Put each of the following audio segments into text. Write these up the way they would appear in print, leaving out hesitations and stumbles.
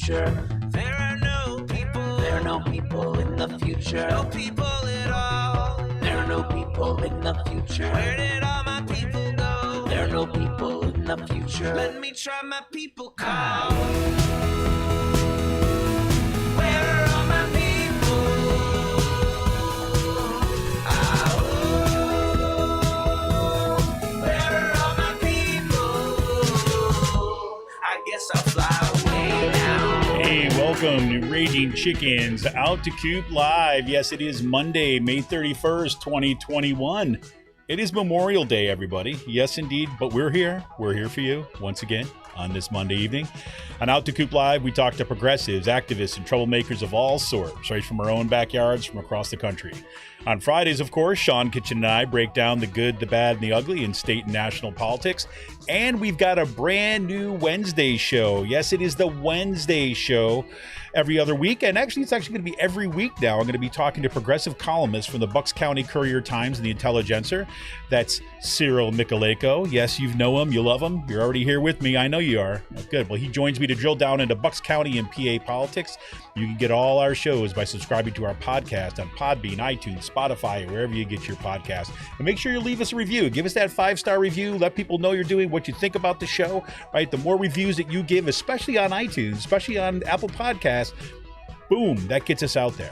future. There are no people in the future. No people at all. There are no people in the future. Where did all my people go? There are no people in the future. Let me try my people call. Where are all my people? Where are all my people? I guess I'll fly away now. Hey, welcome to Raging Chickens Out to Coop Live. Yes, it is Monday, May 31st, 2021. It is Memorial Day, everybody. Yes, indeed. But we're here. We're here for you once again on this Monday evening. On Out to Coop Live, we talk to progressives, activists, and troublemakers of all sorts, right from our own backyards from across the country. On Fridays, of course, Sean Kitchen and I break down the good, the bad, and the ugly in state and national politics. And we've got a brand new Wednesday show. Yes, it is the Wednesday show every other week. And actually, it's actually going to be every week now. I'm going to be talking to progressive columnists from the Bucks County Courier-Times and the Intelligencer. That's Cyril Michaleko. Yes, you know him. You love him. You're already here with me. I know you are. Good. Well, he joins me to drill down into Bucks County and PA politics. You can get all our shows by subscribing to our podcast on Podbean, iTunes, Spotify, or wherever you get your podcast. And make sure you leave us a review. Give us that 5-star review. Let people know you're doing what you think about the show, right? The more reviews that you give, especially on iTunes, especially on Apple Podcasts, boom, that gets us out there.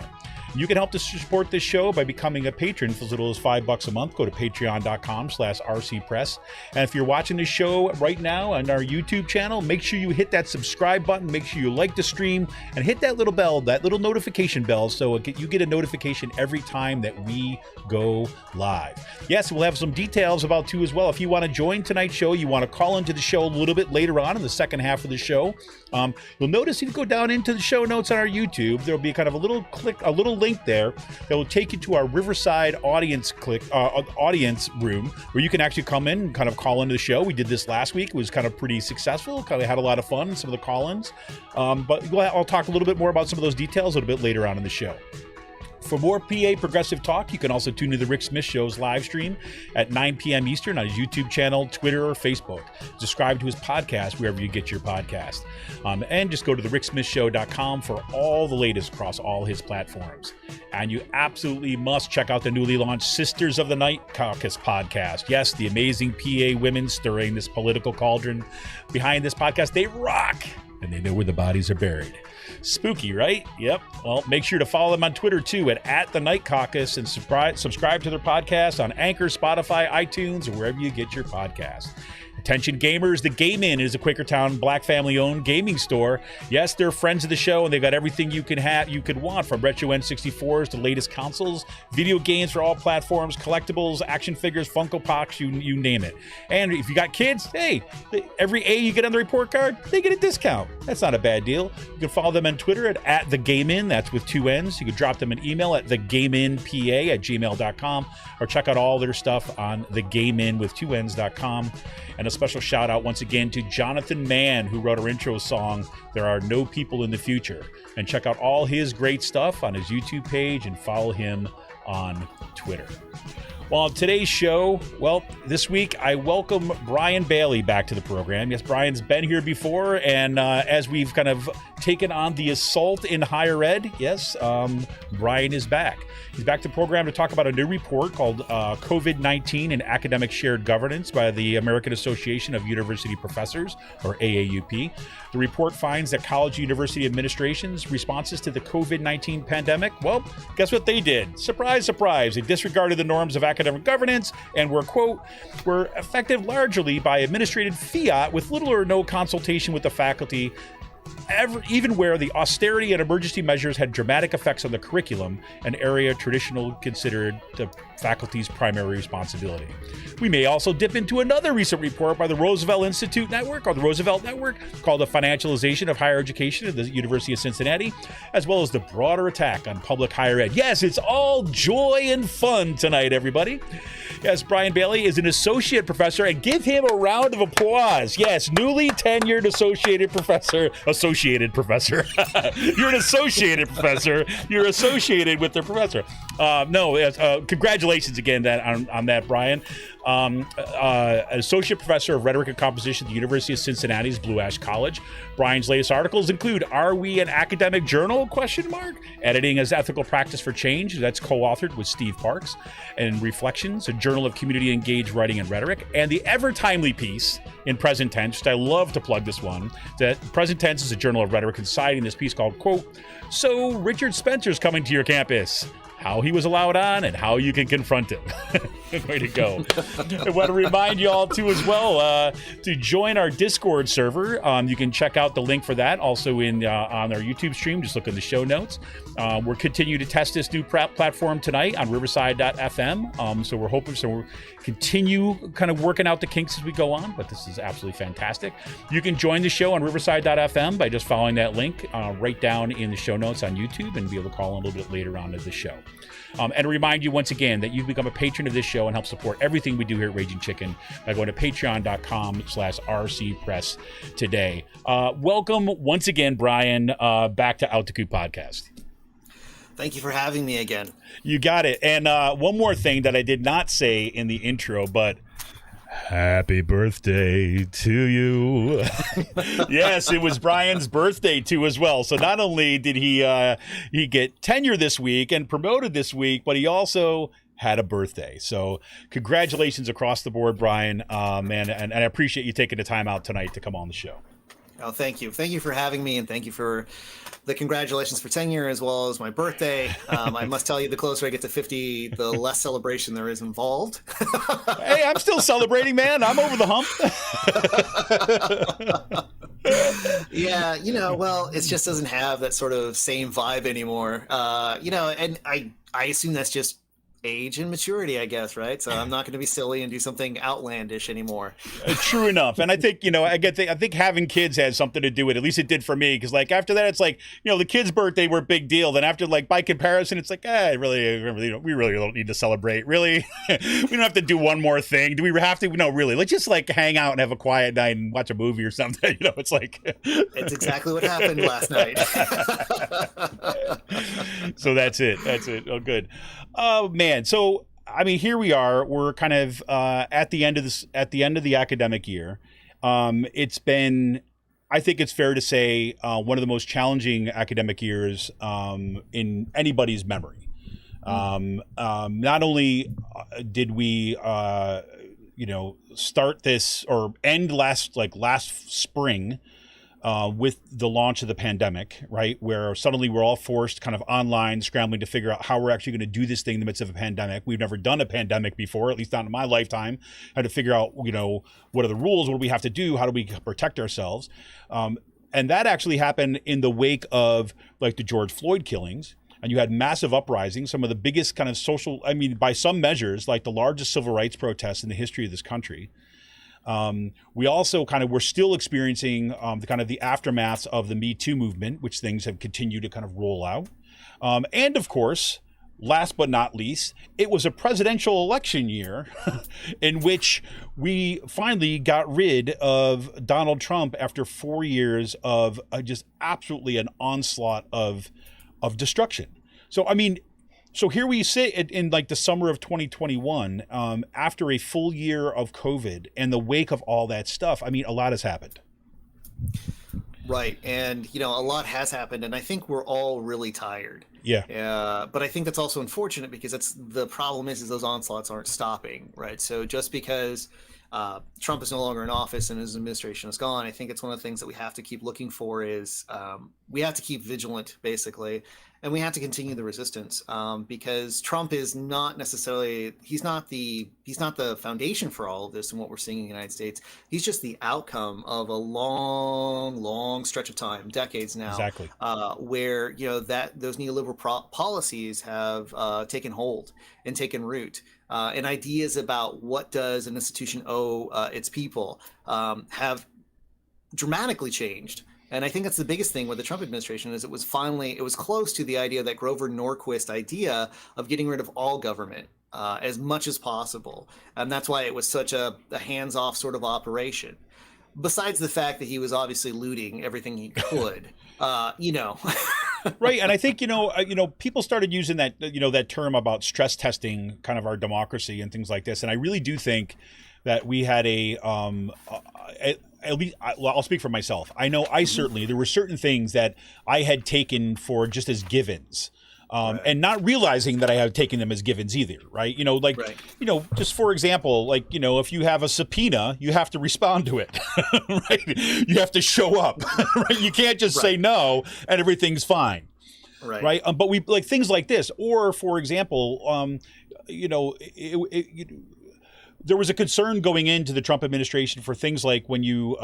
You can help to support this show by becoming a patron for as little as $5 a month. Go to patreon.com/rcpress. And if you're watching this show right now on our YouTube channel, make sure you hit that subscribe button. Make sure you like the stream and hit that little bell, that little notification bell, so you get a notification every time that we go live. Yes, we'll have some details about too as well. If you want to join tonight's show, you want to call into the show a little bit later on in the second half of the show. You'll notice if you go down into the show notes on our YouTube, there'll be kind of a little link there that will take you to our Riverside audience room where you can actually come in and kind of call into the show. We did this last week. It was kind of pretty successful. Kind of had a lot of fun, some of the call-ins. But I'll talk a little bit more about some of those details a little bit later on in the show. For more PA progressive talk, you can also tune to the Rick Smith Show's live stream at 9 p.m. Eastern on his YouTube channel, Twitter, or Facebook. Subscribe to his podcast wherever you get your podcast. And just go to thericksmithshow.com for all the latest across all his platforms. And you absolutely must check out the newly launched Sisters of the Night Caucus podcast. Yes, the amazing PA women stirring this political cauldron behind this podcast. They rock, and they know where the bodies are buried. Spooky, right? Yep. Well, make sure to follow them on Twitter, too, at The Night Caucus, and subscribe to their podcast on Anchor, Spotify, iTunes, or wherever you get your podcast. Attention gamers, the Game Inn is a Quakertown Black family-owned gaming store. Yes, they're friends of the show, and they've got everything you could want, from retro N64s to latest consoles, video games for all platforms, collectibles, action figures, Funko Pops, you name it. And if you got kids, hey, every A you get on the report card, they get a discount. That's not a bad deal. You can follow them on Twitter at The Game Inn. That's with 2 N's. You can drop them an email at thegameinpa@gmail.com, or check out all their stuff on thegameinwith2Ns.com. And a special shout out once again to Jonathan Mann, who wrote our intro song, There Are No People in the Future. And check out all his great stuff on his YouTube page and follow him on Twitter. Well, on today's show, this week I welcome Brian Bailie back to the program. Yes, Brian's been here before, and as we've kind of taken on the assault in higher ed, yes, Brian is back. He's back to the program to talk about a new report called COVID-19 and Academic Shared Governance by the American Association of University Professors, or AAUP. The report finds that college and university administrations' responses to the COVID-19 pandemic, well, guess what they did? Surprise, surprise. They disregarded the norms of academic governance and were, quote, were affected largely by administrative fiat with little or no consultation with the faculty, even where the austerity and emergency measures had dramatic effects on the curriculum, an area traditionally considered the faculty's primary responsibility. We may also dip into another recent report by the Roosevelt Institute Network, or the Roosevelt Network, called The Financialization of Higher Education at the University of Cincinnati, as well as the broader attack on public higher ed. Yes, it's all joy and fun tonight, everybody. Yes, Brian Bailie is an associate professor, and give him a round of applause. Yes, newly tenured associated professor. You're an associated professor. You're associated with the professor. Congratulations again on that, Brian. An associate professor of rhetoric and composition at the University of Cincinnati's Blue Ash College. Brian's latest articles include "Are We an Academic Journal?" Editing as Ethical Practice for Change, that's co-authored with Steve Parks, and Reflections, a Journal of Community Engaged Writing and Rhetoric, and the ever-timely piece in Present Tense, which I love to plug this one, that Present Tense is a Journal of Rhetoric and Society, in this piece called, quote, "So Richard Spencer's coming to your campus. How he was allowed on and how you can confront him." Way to go. I want to remind you all, too, as well, to join our Discord server. You can check out the link for that also on our YouTube stream. Just look in the show notes. We're continuing to test this new platform tonight on riverside.fm. So we're hoping, we'll continue kind of working out the kinks as we go on, but this is absolutely fantastic. You can join the show on riverside.fm by just following that link right down in the show notes on YouTube, and be able to call in a little bit later on to the show. And remind you once again that you become a patron of this show and help support everything we do here at Raging Chicken by going to patreon.com/rcpress today. Welcome once again, Brian, back to Out to Coop Podcast. Thank you for having me again. You got it. And one more thing that I did not say in the intro, but happy birthday to you. Yes, it was Brian's birthday too as well. So not only did he get tenure this week and promoted this week, but he also had a birthday. So congratulations across the board, Brian. Man, and I appreciate you taking the time out tonight to come on the show. Oh, thank you. Thank you for having me, and thank you for the congratulations for tenure as well as my birthday. I must tell you, the closer I get to 50, the less celebration there is involved. Hey, I'm still celebrating, man. I'm over the hump. Yeah, well, it just doesn't have that sort of same vibe anymore. And I assume that's just age and maturity, I guess, right? So I'm not going to be silly and do something outlandish anymore. True enough. And I think, I think having kids has something to do with it. At least it did for me. Because after that, it's the kid's birthday were a big deal. Then after, by comparison, it's we really don't need to celebrate. Really? We don't have to do one more thing. Do we have to? No, really. Let's just hang out and have a quiet night and watch a movie or something. It's It's exactly what happened last night. So that's it. Oh, good. Oh, man. So, here we are. We're kind of at the end of the academic year. It's been, I think it's fair to say, one of the most challenging academic years in anybody's memory. Not only did we, start this or end last spring with the launch of the pandemic, right? Where suddenly we're all forced kind of online, scrambling to figure out how we're actually going to do this thing in the midst of a pandemic. We've never done a pandemic before, at least not in my lifetime. Had to figure out, what are the rules? What do we have to do? How do we protect ourselves? And that actually happened in the wake of the George Floyd killings. And you had massive uprisings, some of the biggest kind of social, by some measures, the largest civil rights protests in the history of this country. We also we're still experiencing the aftermaths of the Me Too movement, which things have continued to kind of roll out. And of course, last but not least, it was a presidential election year in which we finally got rid of Donald Trump after 4 years of just absolutely an onslaught of destruction. So here we sit in the summer of 2021, after a full year of COVID and the wake of all that stuff. A lot has happened. Right. And, a lot has happened, and I think we're all really tired. Yeah. But I think that's also unfortunate because the problem is those onslaughts aren't stopping, right? So just because Trump is no longer in office and his administration is gone, I think it's one of the things that we have to keep looking for is we have to keep vigilant, basically. And we have to continue the resistance because Trump is not necessarily, he's not the foundation for all of this and what we're seeing in the United States. He's just the outcome of a long stretch of time, decades now, exactly. Where, that those neoliberal policies have taken hold and taken root. And ideas about what does an institution owe its people have dramatically changed. And I think that's the biggest thing with the Trump administration is it was close to the idea, that Grover Norquist idea of getting rid of all government as much as possible. And that's why it was such a hands-off sort of operation. Besides the fact that he was obviously looting everything he could, Right. And I think, people started using that, that term about stress testing kind of our democracy and things like this. And I really do think that we had at least, well, I'll speak for myself. I know there were certain things that I had taken for just as givens. Right. And not realizing that I had taken them as givens either, right? Just for example, if you have a subpoena, you have to respond to it, right? You have to show up, right? You can't just say no and everything's fine, right? But we like things like this, or for example, there was a concern going into the Trump administration for things like when you,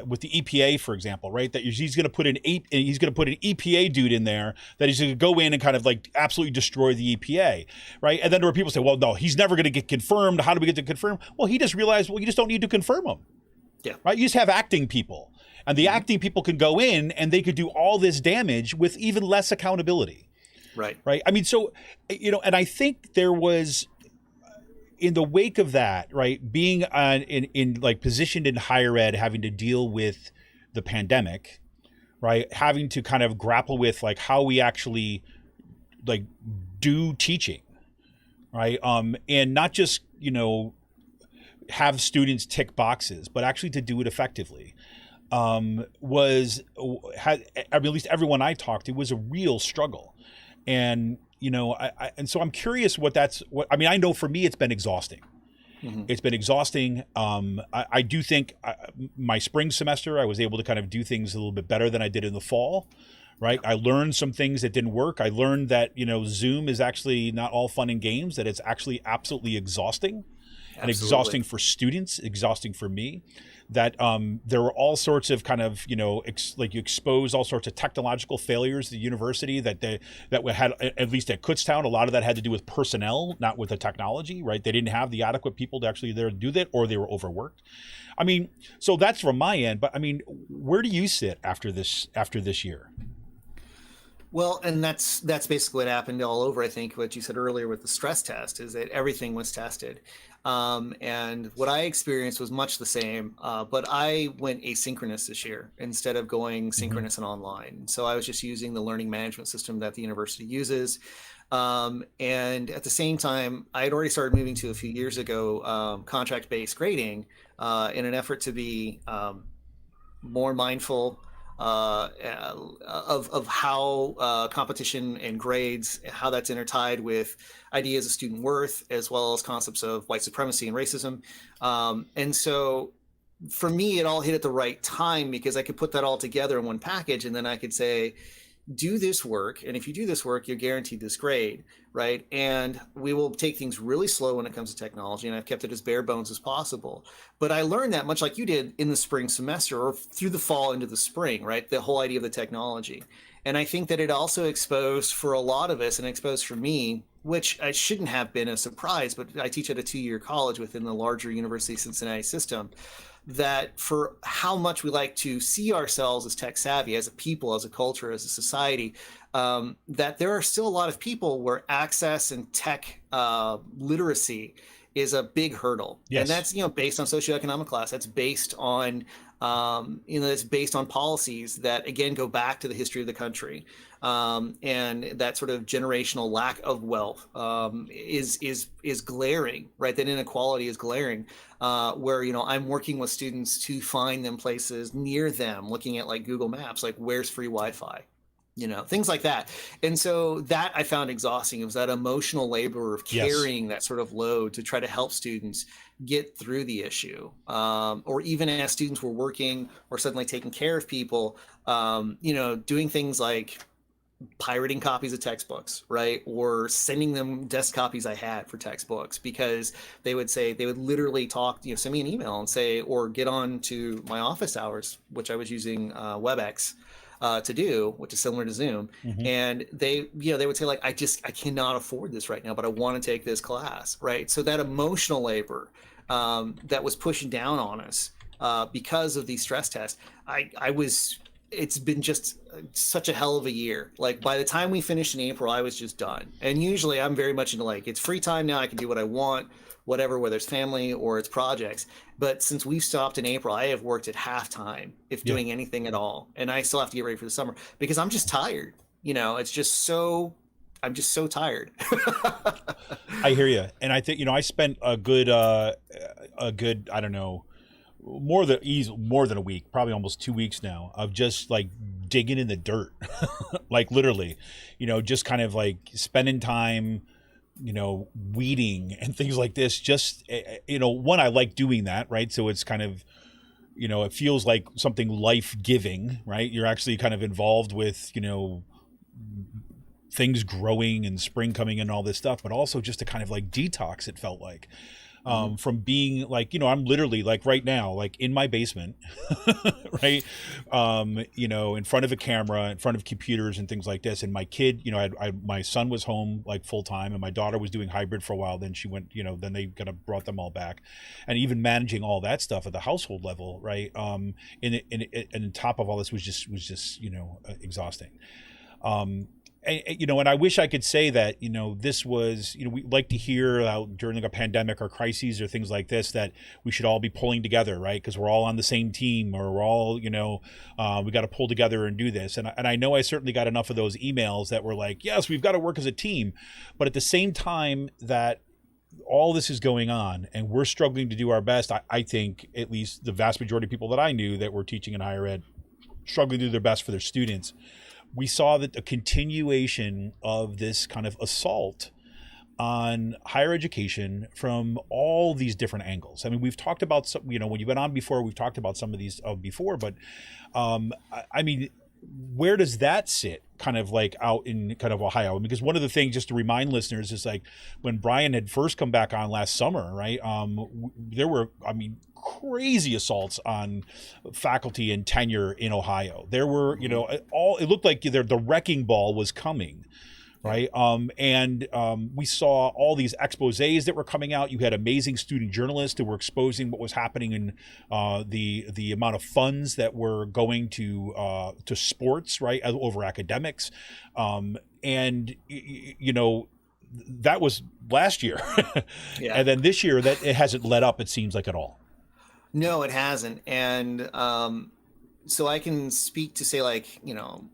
with the EPA, for example, right? That he's going to put an EPA dude in there that he's going to go in and kind of like absolutely destroy the EPA, right? And then there were people say, well, no, he's never going to get confirmed. How do we get to confirm? Well, he just realized, you just don't need to confirm him. Yeah. Right. You just have acting people, and the acting people can go in and they could do all this damage with even less accountability. Right. Right. I mean, so, and I think there was, in the wake of that, right, being in like positioned in higher ed, having to deal with the pandemic, right, having to kind of grapple with like how we actually like do teaching, right, and not just have students tick boxes, but actually to do it effectively, at least everyone I talked to, was a real struggle, and. And so I'm curious I know for me, it's been exhausting. Mm-hmm. It's been exhausting. I do think my spring semester, I was able to kind of do things a little bit better than I did in the fall, right? I learned some things that didn't work. I learned that, Zoom is actually not all fun and games, that it's actually absolutely exhausting. And exhausting for students, exhausting for me. That there were all sorts of kind of, you expose all sorts of technological failures at the university that had, at least at Kutztown, a lot of that had to do with personnel, not with the technology, right? They didn't have the adequate people to actually there to do that, or they were overworked. I mean, so that's from my end, but I mean, where do you sit after this year? Well, and that's basically what happened all over. I think what you said earlier with the stress test is that everything was tested. And what I experienced was much the same, but I went asynchronous this year instead of going synchronous and online. So I was just using the learning management system that the university uses. And at the same time, I had already started moving to, a few years ago, contract-based grading in an effort to be more mindful of how competition and grades, how that's intertied with ideas of student worth, as well as concepts of white supremacy and racism. And so for me, it all hit at the right time, because I could put that all together in one package, and then I could say, do this work, and if you do this work, you're guaranteed this grade, right? And we will take things really slow when it comes to technology, and I've kept it as bare bones as possible. But I learned that, much like you did, in the spring semester, or through the fall into the spring, right? The whole idea of the technology. And I think that it also exposed for a lot of us, and exposed for me, which I shouldn't have been a surprise, but I teach at a 2-year college within the larger University of Cincinnati system, that for how much we like to see ourselves as tech savvy, as a people, as a culture, as a society, that there are still a lot of people where access and tech literacy is a big hurdle. Yes. And that's, based on socioeconomic class. That's based on, it's based on policies that, again, go back to the history of the country. And that sort of generational lack of wealth is glaring, right? That inequality is glaring, where, I'm working with students to find them places near them, looking at like Google Maps, like where's free Wi-Fi, things like that. And so that I found exhausting. It was that emotional labor of carrying that sort of load to try to help students get through the issue. Or even as students were working or suddenly taking care of people, doing things like pirating copies of textbooks, right? Or sending them desk copies I had for textbooks, because they would literally talk, send me an email and say, or get on to my office hours, which I was using WebEx to do, which is similar to Zoom. Mm-hmm. And they would say like, I cannot afford this right now, but I want to take this class, right? So that emotional labor that was pushing down on us because of these stress tests, it's been just such a hell of a year. Like by the time we finished in April, I was just done. And usually I'm very much into like, it's free time now. I can do what I want, whatever, whether it's family or it's projects. But since we've stopped in April, I have worked at half time, if doing anything at all. And I still have to get ready for the summer because I'm just tired. it's just so, I'm just so tired. I hear you. And I think, I spent a good, I don't know, more than a week, probably almost 2 weeks now, of just like digging in the dirt, like literally, just kind of like spending time, weeding and things like this. Just, one, I like doing that, right? So it's kind of, it feels like something life-giving, right? You're actually kind of involved with, things growing and spring coming and all this stuff, but also just to kind of like detox, it felt like. From being like, I'm literally like right now, like in my basement, right? In front of a camera, in front of computers and things like this. And my kid, my son was home like full time, and my daughter was doing hybrid for a while. Then she went, then they kind of brought them all back, and even managing all that stuff at the household level, right? And on top of all this was just exhausting. And I wish I could say that, this was, we like to hear during a pandemic or crises or things like this, that we should all be pulling together, right? Because we're all on the same team, or we're all, we got to pull together and do this. And I know I certainly got enough of those emails that were like, yes, we've got to work as a team. But at the same time that all this is going on and we're struggling to do our best, I think at least the vast majority of people that I knew that were teaching in higher ed struggling to do their best for their students. We saw that a continuation of this kind of assault on higher education from all these different angles. I mean, we've talked about some, when you've been on before, we've talked about some of these before, but I mean, where does that sit kind of like out in kind of Ohio? Because one of the things, just to remind listeners, is like when Brian had first come back on last summer, right? There were, crazy assaults on faculty and tenure in Ohio. There were, it looked like the wrecking ball was coming, right? We saw all these exposés that were coming out. You had amazing student journalists that were exposing what was happening in the amount of funds that were going to sports, right, over academics, that was last year. Yeah. And then this year, that it hasn't let up, it seems like, at all. No, it hasn't. And so I can speak to say, like,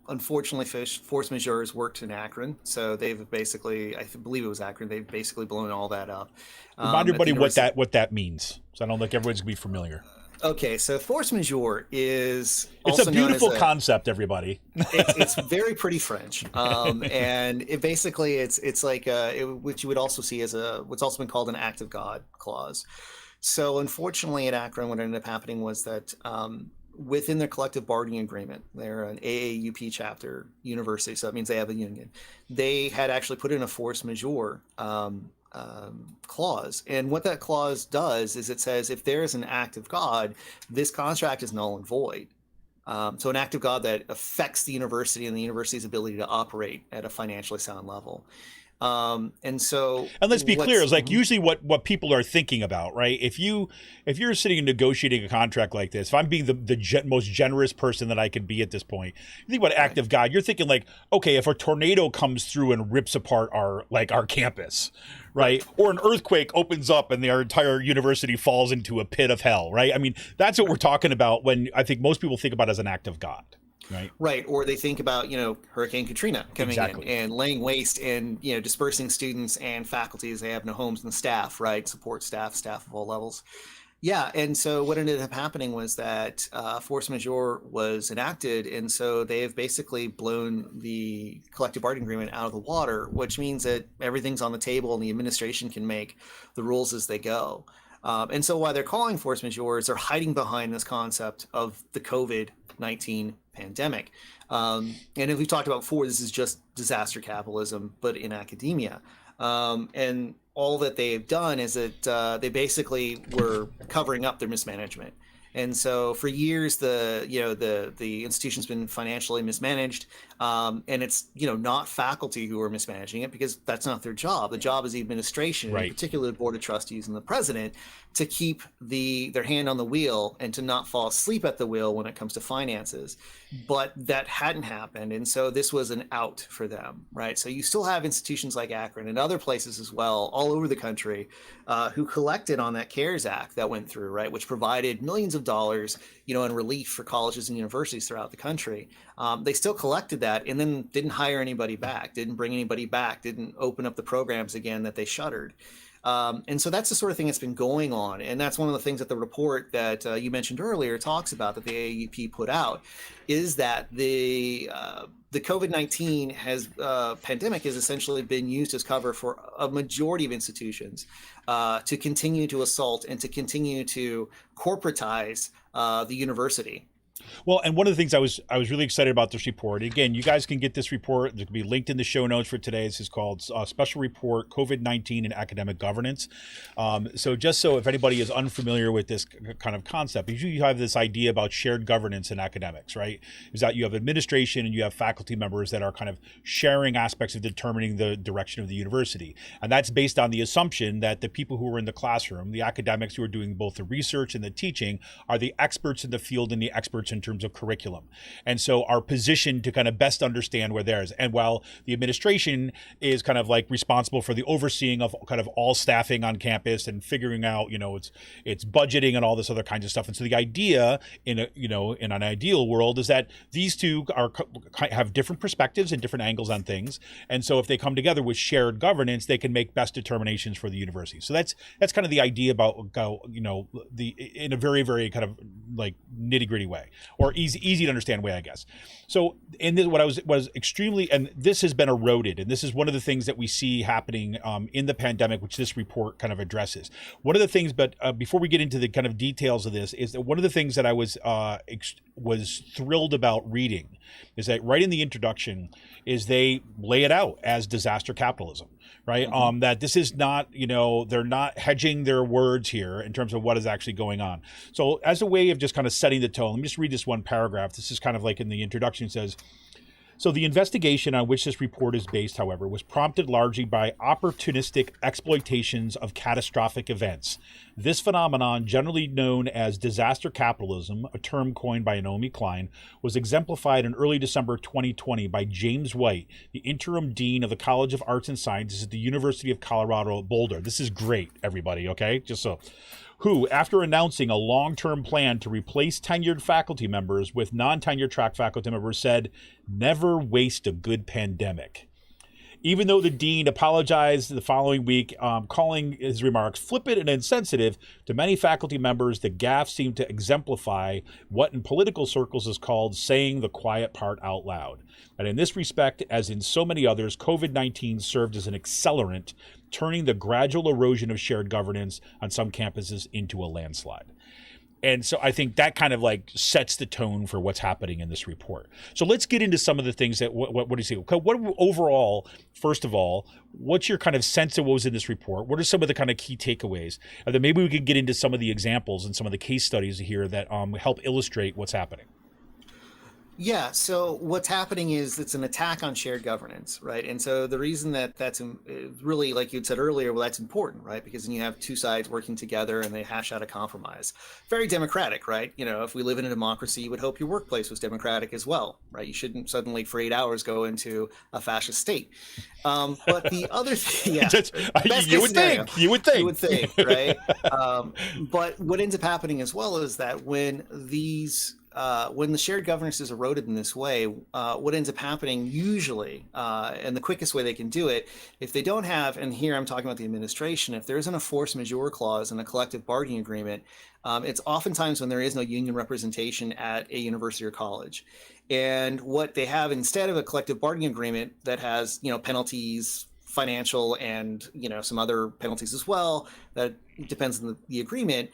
unfortunately, force majeures worked in Akron. So they've basically, I believe it was Akron, they've basically blown all that up. Remind everybody what that means. So I don't think everyone's going to be familiar. Okay, so force majeure is it's also a beautiful concept, everybody. It's very pretty French, and it basically it's like which you would also see as what's also been called an act of God clause. So unfortunately at Akron, what ended up happening was that within their collective bargaining agreement, they're an AAUP chapter university, so that means they have a union. They had actually put in a force majeure clause. And what that clause does is it says if there is an act of God, this contract is null and void. So an act of God that affects the university and the university's ability to operate at a financially sound level. And let's be clear, it's like usually what people are thinking about, right? If you're sitting and negotiating a contract like this, if I'm being the most generous person that I could be at this point, you think about act of God, you're thinking like, okay, if a tornado comes through and rips apart our campus, right? Or an earthquake opens up and our entire university falls into a pit of hell, right? I mean, that's what we're talking about when I think most people think about it as an act of God. Right. Or they think about, Hurricane Katrina coming in and laying waste and, dispersing students and faculty as they have no homes, and staff, right? Support staff of all levels. Yeah. And so what ended up happening was that force majeure was enacted. And so they have basically blown the collective bargaining agreement out of the water, which means that everything's on the table and the administration can make the rules as they go. And so while they're calling force majeures, they're hiding behind this concept of the COVID-19 pandemic. And as we've talked about before, this is just disaster capitalism, but in academia. And all that they've done is that they basically were covering up their mismanagement. And so for years, the institution's been financially mismanaged, and it's not faculty who are mismanaging it, because that's not their job. The job is the administration, right, in particular the board of trustees and the president, to keep their hand on the wheel and to not fall asleep at the wheel when it comes to finances. But that hadn't happened, and so this was an out for them, right? So you still have institutions like Akron and other places as well, all over the country, who collected on that CARES Act that went through, right, which provided millions of of dollars, in relief for colleges and universities throughout the country. They still collected that and then didn't hire anybody back, didn't bring anybody back, didn't open up the programs again that they shuttered. And so that's the sort of thing that's been going on. And that's one of the things that the report that you mentioned earlier talks about, that the AAUP put out, is that the COVID-19 pandemic has essentially been used as cover for a majority of institutions to continue to assault and to continue to corporatize the university. Well, and one of the things I was really excited about this report. Again, you guys can get this report. It can be linked in the show notes for today. This is called Special Report COVID-19 and Academic Governance. So just so if anybody is unfamiliar with this kind of concept, usually you have this idea about shared governance in academics, right? Is that you have administration and you have faculty members that are kind of sharing aspects of determining the direction of the university. And that's based on the assumption that the people who are in the classroom, the academics who are doing both the research and the teaching, are the experts in the field and the experts in terms of curriculum, and so are positioned to kind of best understand where theirs. And while the administration is kind of like responsible for the overseeing of kind of all staffing on campus and figuring out, it's budgeting and all this other kinds of stuff. And so the idea in an ideal world is that these two have different perspectives and different angles on things. And so if they come together with shared governance, they can make best determinations for the university. So that's kind of the idea about, in a very, very kind of like nitty gritty way, or easy to understand way, I guess. So in this, what was extremely, and this has been eroded, and this is one of the things that we see happening in the pandemic, which this report kind of addresses. One of the things, but before we get into the kind of details of this, is that one of the things that I was thrilled about reading is that right in the introduction is they lay it out as disaster capitalism, right? Mm-hmm. That this is not, they're not hedging their words here in terms of what is actually going on. So as a way of just kind of setting the tone, let me just read this one paragraph. This is kind of like in the introduction, it says, so the investigation on which this report is based, however, was prompted largely by opportunistic exploitations of catastrophic events. This phenomenon, generally known as disaster capitalism, a term coined by Naomi Klein, was exemplified in early December 2020 by James White, the interim dean of the College of Arts and Sciences at the University of Colorado Boulder. This is great, everybody, okay? Just so. Who, after announcing a long-term plan to replace tenured faculty members with non-tenured track faculty members, said, "Never waste a good pandemic." Even though the dean apologized the following week, calling his remarks flippant and insensitive, to many faculty members, the gaffe seemed to exemplify what in political circles is called saying the quiet part out loud. And in this respect, as in so many others, COVID-19 served as an accelerant, turning the gradual erosion of shared governance on some campuses into a landslide. And so I think that kind of like sets the tone for what's happening in this report. So let's get into some of the things that, what do you see? What overall, first of all, what's your kind of sense of what was in this report? What are some of the kind of key takeaways? And then maybe we could get into some of the examples and some of the case studies here that help illustrate what's happening. Yeah, so what's happening is it's an attack on shared governance, right? And so the reason that that's really, like you'd said earlier, well, that's important, right? Because then you have two sides working together and they hash out a compromise. Very democratic, right? If we live in a democracy, you would hope your workplace was democratic as well, right? You shouldn't suddenly for 8 hours go into a fascist state. But the other thing, yeah, you would think, right? But what ends up happening as well is that when the shared governance is eroded in this way, what ends up happening usually, and the quickest way they can do it, if they don't have, and here I'm talking about the administration, if there isn't a force majeure clause in a collective bargaining agreement, it's oftentimes when there is no union representation at a university or college. And what they have instead of a collective bargaining agreement that has, penalties, financial and, some other penalties as well, that depends on the agreement,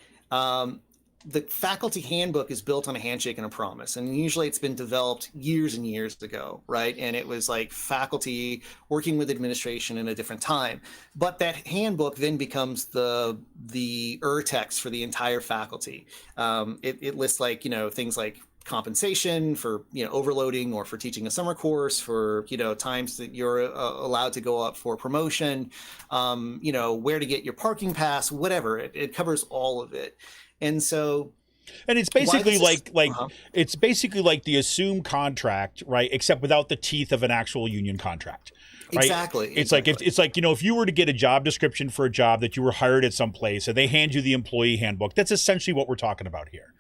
the faculty handbook is built on a handshake and a promise. And usually it's been developed years and years ago, right? And it was like faculty working with administration in a different time. But that handbook then becomes the text for the entire faculty. It lists like, things like compensation for, overloading or for teaching a summer course, for, times that you're allowed to go up for promotion, where to get your parking pass, whatever. It covers all of it. And so, and it's basically it's basically like the assumed contract, right? Except without the teeth of an actual union contract. Right? Exactly. It's like if you were to get a job description for a job that you were hired at some place and they hand you the employee handbook, that's essentially what we're talking about here.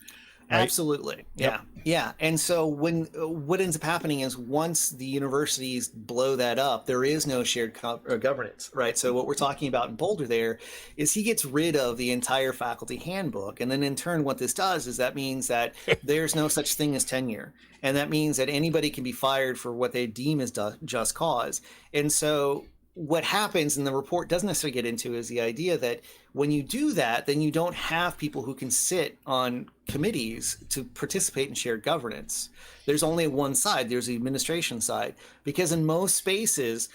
Right? Absolutely. Yep. Yeah. And so what ends up happening is once the universities blow that up, there is no shared governance, right? So what we're talking about in Boulder there is he gets rid of the entire faculty handbook. And then in turn, what this does is that means that there's no such thing as tenure. And that means that anybody can be fired for what they deem as just cause. And so what happens, and the report doesn't necessarily get into, is the idea that when you do that, then you don't have people who can sit on committees to participate in shared governance. There's only one side, there's the administration side, because in most spaces,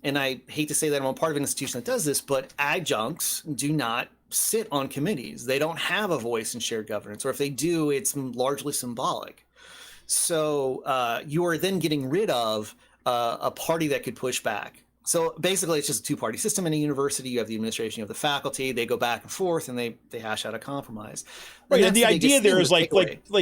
and I hate to say that I'm a part of an institution that does this, but adjuncts do not sit on committees. They don't have a voice in shared governance, or if they do, it's largely symbolic. So you are then getting rid of a party that could push back. So basically, it's just a two-party system in a university. You have the administration, you have the faculty. They go back and forth, and they hash out a compromise. Right, and the idea there is like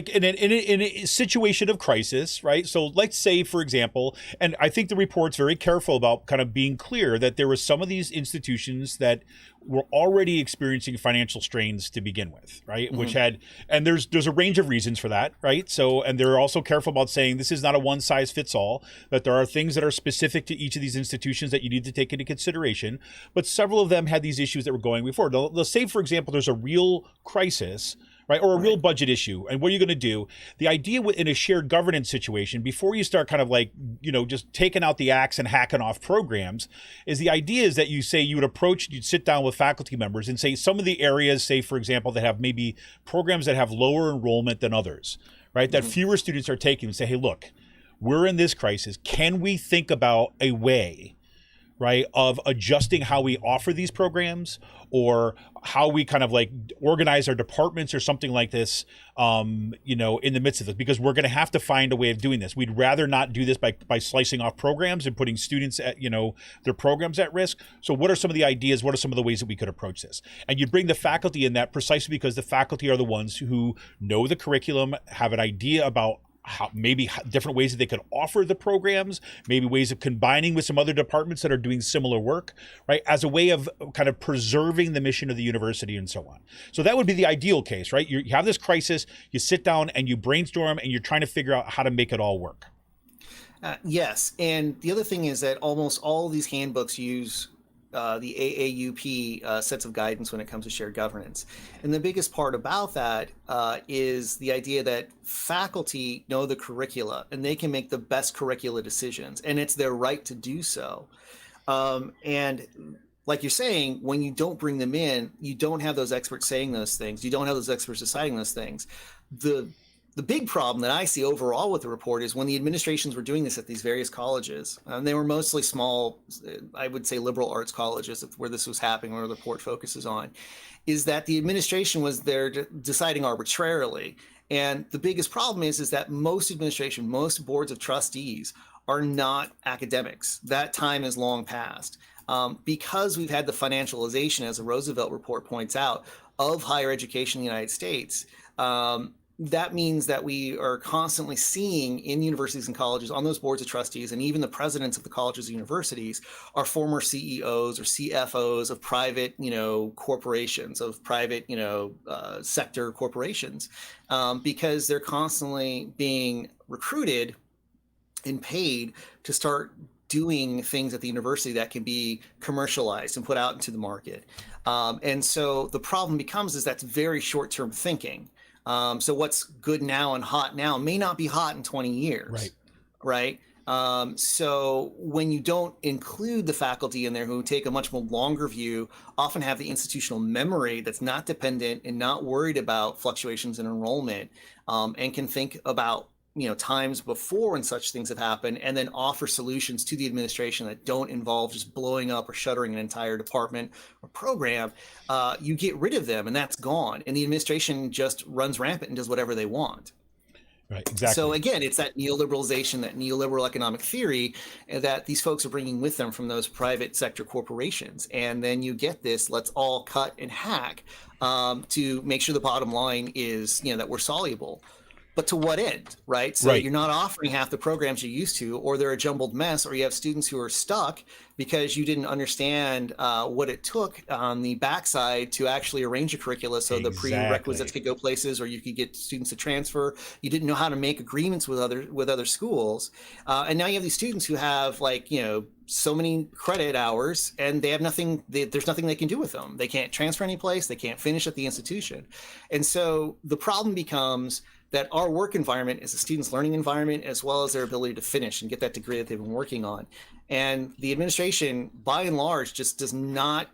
in a situation of crisis, right? So let's say, for example, and I think the report's very careful about kind of being clear that there was some of these institutions that were already experiencing financial strains to begin with, right? Mm-hmm. Which had, and there's a range of reasons for that, right? So, and they're also careful about saying this is not a one size fits all, that there are things that are specific to each of these institutions that you need to take into consideration. But several of them had these issues that were going before. Let's say, for example, there's a real crisis, right? Or a real budget issue. And what are you going to do? The idea in a shared governance situation, before you start kind of like, just taking out the axe and hacking off programs, is the idea is that you say you'd sit down with faculty members and say some of the areas, say, for example, that have maybe programs that have lower enrollment than others, right? That fewer students are taking, and say, hey, look, we're in this crisis. Can we think about a way, right, of adjusting how we offer these programs, or how we kind of like organize our departments or something like this, in the midst of this, because we're going to have to find a way of doing this. We'd rather not do this by slicing off programs and putting students at, their programs at risk. So what are some of the ideas? What are some of the ways that we could approach this? And you'd bring the faculty in that precisely because the faculty are the ones who know the curriculum, have an idea about how maybe different ways that they could offer the programs, maybe ways of combining with some other departments that are doing similar work, right? As a way of kind of preserving the mission of the university and so on. So that would be the ideal case, right? You have this crisis, you sit down and you brainstorm and you're trying to figure out how to make it all work. Yes. And the other thing is that almost all of these handbooks use the AAUP sets of guidance when it comes to shared governance. And the biggest part about that is the idea that faculty know the curricula and they can make the best curricula decisions, and it's their right to do so. And like you're saying, when you don't bring them in, you don't have those experts saying those things. You don't have those experts deciding those things. The big problem that I see overall with the report is when the administrations were doing this at these various colleges, and they were mostly small, I would say liberal arts colleges where this was happening, where the report focuses on, is that the administration was there deciding arbitrarily. And the biggest problem is that most boards of trustees are not academics. That time is long past. Because we've had the financialization, as the Roosevelt report points out, of higher education in the United States, that means that we are constantly seeing in universities and colleges on those boards of trustees, and even the presidents of the colleges and universities are former CEOs or CFOs of private, corporations, of private, sector corporations, because they're constantly being recruited and paid to start doing things at the university that can be commercialized and put out into the market. And so the problem becomes is that's very short-term thinking. So what's good now and hot now may not be hot in 20 years, right? So when you don't include the faculty in there who take a much more longer view, often have the institutional memory that's not dependent and not worried about fluctuations in enrollment, and can think about times before when such things have happened, and then offer solutions to the administration that don't involve just blowing up or shuttering an entire department or program, you get rid of them and that's gone. And the administration just runs rampant and does whatever they want. Right, exactly. So again, it's that neoliberalization, that neoliberal economic theory that these folks are bringing with them from those private sector corporations. And then you get this, let's all cut and hack to make sure the bottom line is, that we're soluble. but to what end, right? So you're not offering half the programs you used to, or they're a jumbled mess, or you have students who are stuck because you didn't understand what it took on the backside to actually arrange a curricula so the prerequisites could go places, or you could get students to transfer. You didn't know how to make agreements with other schools, and now you have these students who have so many credit hours, and they have nothing. There's nothing they can do with them. They can't transfer any place. They can't finish at the institution, and so the problem becomes that our work environment is a student's learning environment, as well as their ability to finish and get that degree that they've been working on. And the administration, by and large, just does not,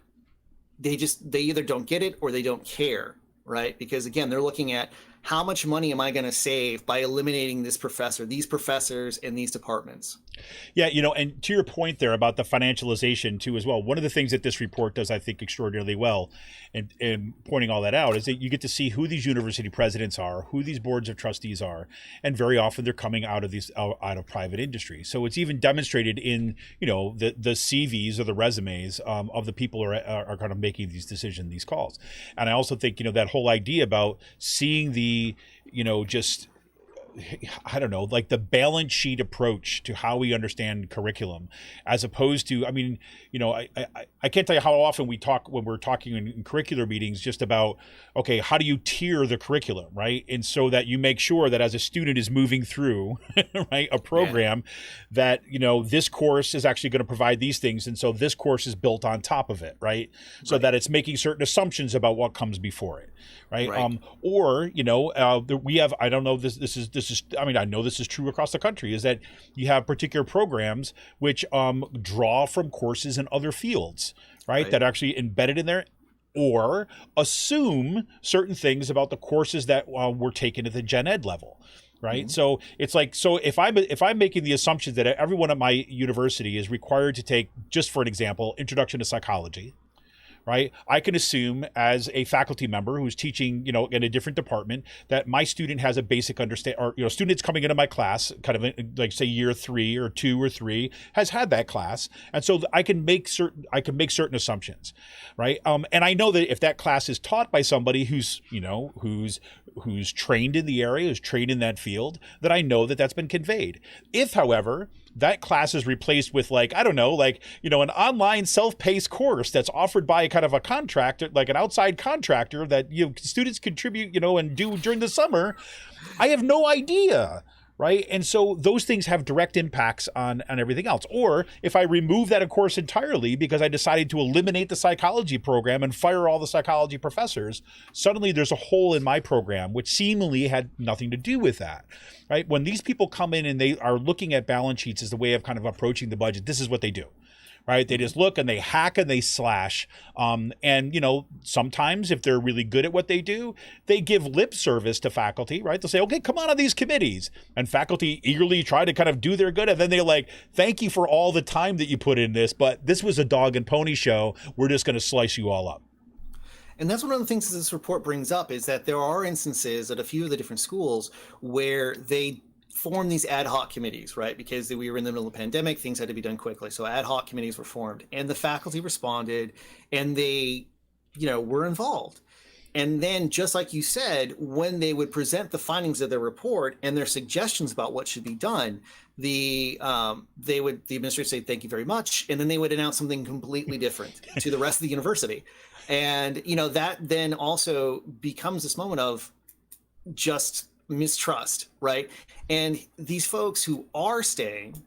they either don't get it or they don't care, right? Because again, they're looking at how much money am I going to save by eliminating this professor, these professors, and these departments. Yeah, and to your point there about the financialization too as well, one of the things that this report does, I think, extraordinarily well, and pointing all that out, is that you get to see who these university presidents are, who these boards of trustees are, and very often they're coming out of private industry. So it's even demonstrated in the CVs or the resumes of the people who are kind of making these decisions, these calls. And I also think that whole idea about seeing the just, I don't know, like the balance sheet approach to how we understand curriculum, as opposed to, I can't tell you how often we talk when we're talking in curricular meetings just about, okay, how do you tier the curriculum, right? And so that you make sure that as a student is moving through, right, a program, that, this course is actually going to provide these things. And so this course is built on top of it, right? So that it's making certain assumptions about what comes before it, right? We have, I don't know, this is, I know this is true across the country, is that you have particular programs which draw from courses in other fields, right? That are actually embedded in there, or assume certain things about the courses that were taken at the gen ed level. Right. Mm-hmm. So it's like, so if I'm making the assumption that everyone at my university is required to take, just for an example, Introduction to Psychology, right? I can assume as a faculty member who's teaching, in a different department, that my student has a basic understanding, or, students coming into my class, kind of like say year 3 or 2 or 3, has had that class. And so I can make certain assumptions, right? And I know that if that class is taught by somebody who's trained in the area, who's trained in that field, that I know that that's been conveyed. If, however, that class is replaced with an online self-paced course that's offered by kind of a contractor, like an outside contractor that students contribute, and do during the summer, I have no idea. Right. And so those things have direct impacts on everything else. Or if I remove that course entirely because I decided to eliminate the psychology program and fire all the psychology professors, suddenly there's a hole in my program, which seemingly had nothing to do with that. Right. When these people come in and they are looking at balance sheets as the way of kind of approaching the budget, this is what they do. Right. They just look and they hack and they slash. And, sometimes if they're really good at what they do, they give lip service to faculty. Right. They'll say, OK, come on these committees. And faculty eagerly try to kind of do their good. And then they're like, thank you for all the time that you put in this. But this was a dog and pony show. We're just going to slice you all up. And that's one of the things that this report brings up, is that there are instances at a few of the different schools where they form these ad hoc committees, right? Because we were in the middle of the pandemic, things had to be done quickly. So ad hoc committees were formed, and the faculty responded, and they, were involved. And then, just like you said, when they would present the findings of their report and their suggestions about what should be done, the administrator say, thank you very much. And then they would announce something completely different to the rest of the university. And, that then also becomes this moment of just mistrust, right? And these folks who are staying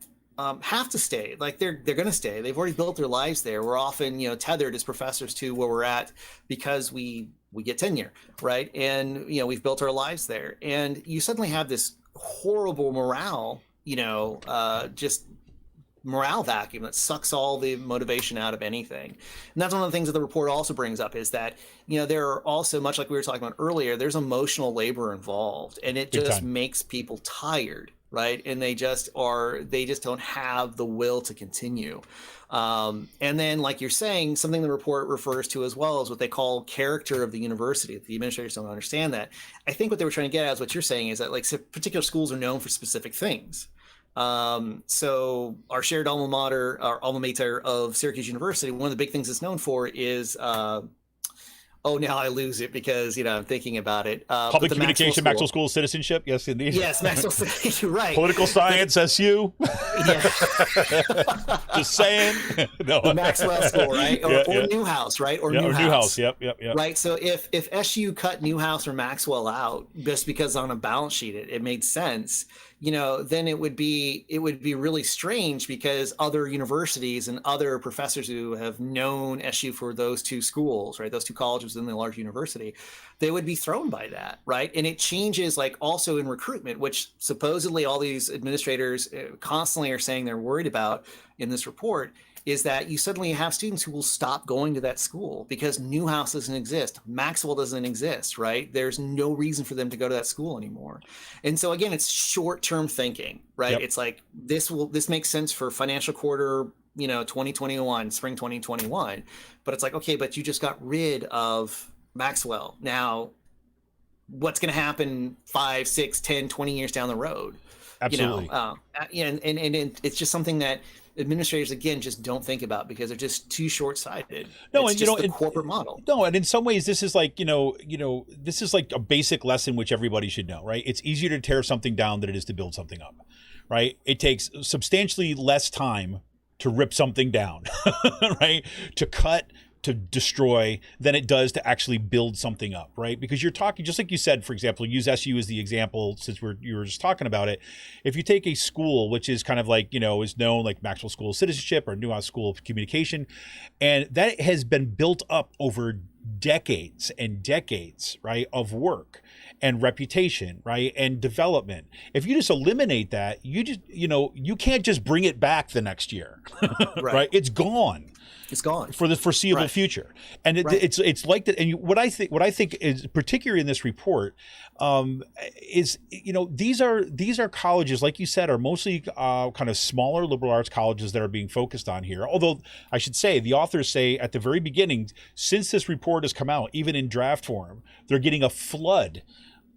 have to stay. Like they're going to stay. They've already built their lives there. We're often tethered as professors to where we're at because we get tenure, right? And we've built our lives there. And you suddenly have this horrible morale, just morale vacuum that sucks all the motivation out of anything. And that's one of the things that the report also brings up, is that there are also, much like we were talking about earlier, there's emotional labor involved, and it just makes people tired, right? And they just don't have the will to continue. And then, like you're saying, something the report refers to as well is what they call character of the university. The administrators don't understand that. I think what they were trying to get at is what you're saying, is that particular schools are known for specific things. So our shared alma mater of Syracuse University, one of the big things it's known for is Oh, now I lose it because, I'm thinking about it. Public communication, Maxwell School of Citizenship. Yes, indeed. Yes, Maxwell School. Right. Political science, SU. Yeah. Just saying. No. The Maxwell School, right? Or Newhouse, right? Or Newhouse. Yep. Right. So if SU cut Newhouse or Maxwell out just because on a balance sheet it made sense, then it would be really strange because other universities and other professors who have known SU for those two schools, right, those two colleges within the large university, they would be thrown by that, right? And it changes like also in recruitment, which supposedly all these administrators constantly are saying they're worried about in this report, is that you suddenly have students who will stop going to that school because Newhouse doesn't exist, Maxwell doesn't exist, right? There's no reason for them to go to that school anymore. And so again, it's short-term thinking, right? Yep. It's like this makes sense for financial quarter, 2021, spring 2021, but it's like, okay, but you just got rid of Maxwell. Now, what's going to happen 5, 6, 10, 20 years down the road? Absolutely. And it's just something that administrators again just don't think about because they're just too short-sighted. No, it's just the corporate model. No, and in some ways this is like this is like a basic lesson which everybody should know, right? It's easier to tear something down than it is to build something up, right? It takes substantially less time to rip something down, right? To cut, to destroy than it does to actually build something up, right? Because you're talking, just like you said, for example, use SU as the example since you were just talking about it. If you take a school, which is kind of like, is known like Maxwell School of Citizenship or Newhouse School of Communication, and that has been built up over decades and decades, right, of work and reputation, right, and development. If you just eliminate that, you just, you can't just bring it back the next year, right? It's gone. It's gone for the foreseeable future, and it's like that. And what I think is particularly in this report is these are colleges, like you said, are mostly kind of smaller liberal arts colleges that are being focused on here. Although I should say the authors say at the very beginning, since this report has come out, even in draft form, they're getting a flood